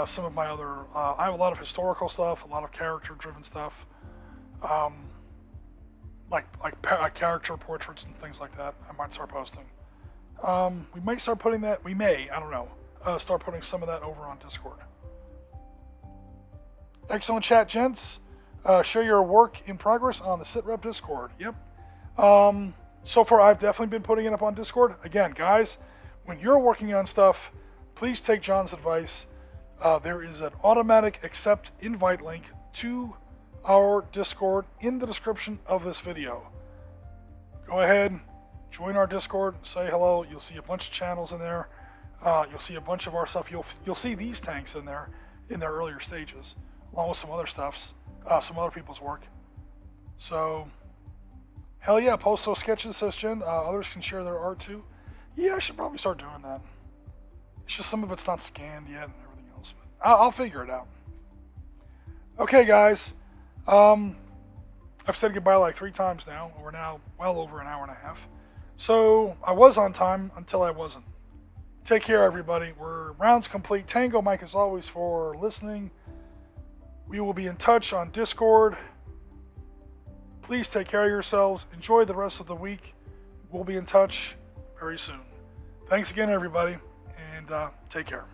Some of my other, I have a lot of historical stuff, a lot of character-driven stuff, like character portraits and things like that. I might start posting. We might start putting that. We may, I don't know. Start putting some of that over on Discord. Excellent chat, gents. Share your work in progress on the Sitrep Discord. Yep. So far, I've definitely been putting it up on Discord. Again, guys, when you're working on stuff, please take John's advice. There is an automatic accept invite link to our Discord in the description of this video. Go ahead, join our Discord, say hello. You'll see a bunch of channels in there. You'll see a bunch of our stuff. You'll see these tanks in there in their earlier stages, along with some other stuffs, some other people's work. So, hell yeah, post those sketches, says Jen. Others can share their art too. Yeah, I should probably start doing that. It's just some of it's not scanned yet. I'll figure it out. Okay, guys. I've said goodbye like 3 times now. We're now well over an hour and a half. So I was on time until I wasn't. Take care, everybody. We're rounds complete. Tango Mike, as always, for listening. We will be in touch on Discord. Please take care of yourselves. Enjoy the rest of the week. We'll be in touch very soon. Thanks again, everybody, and take care.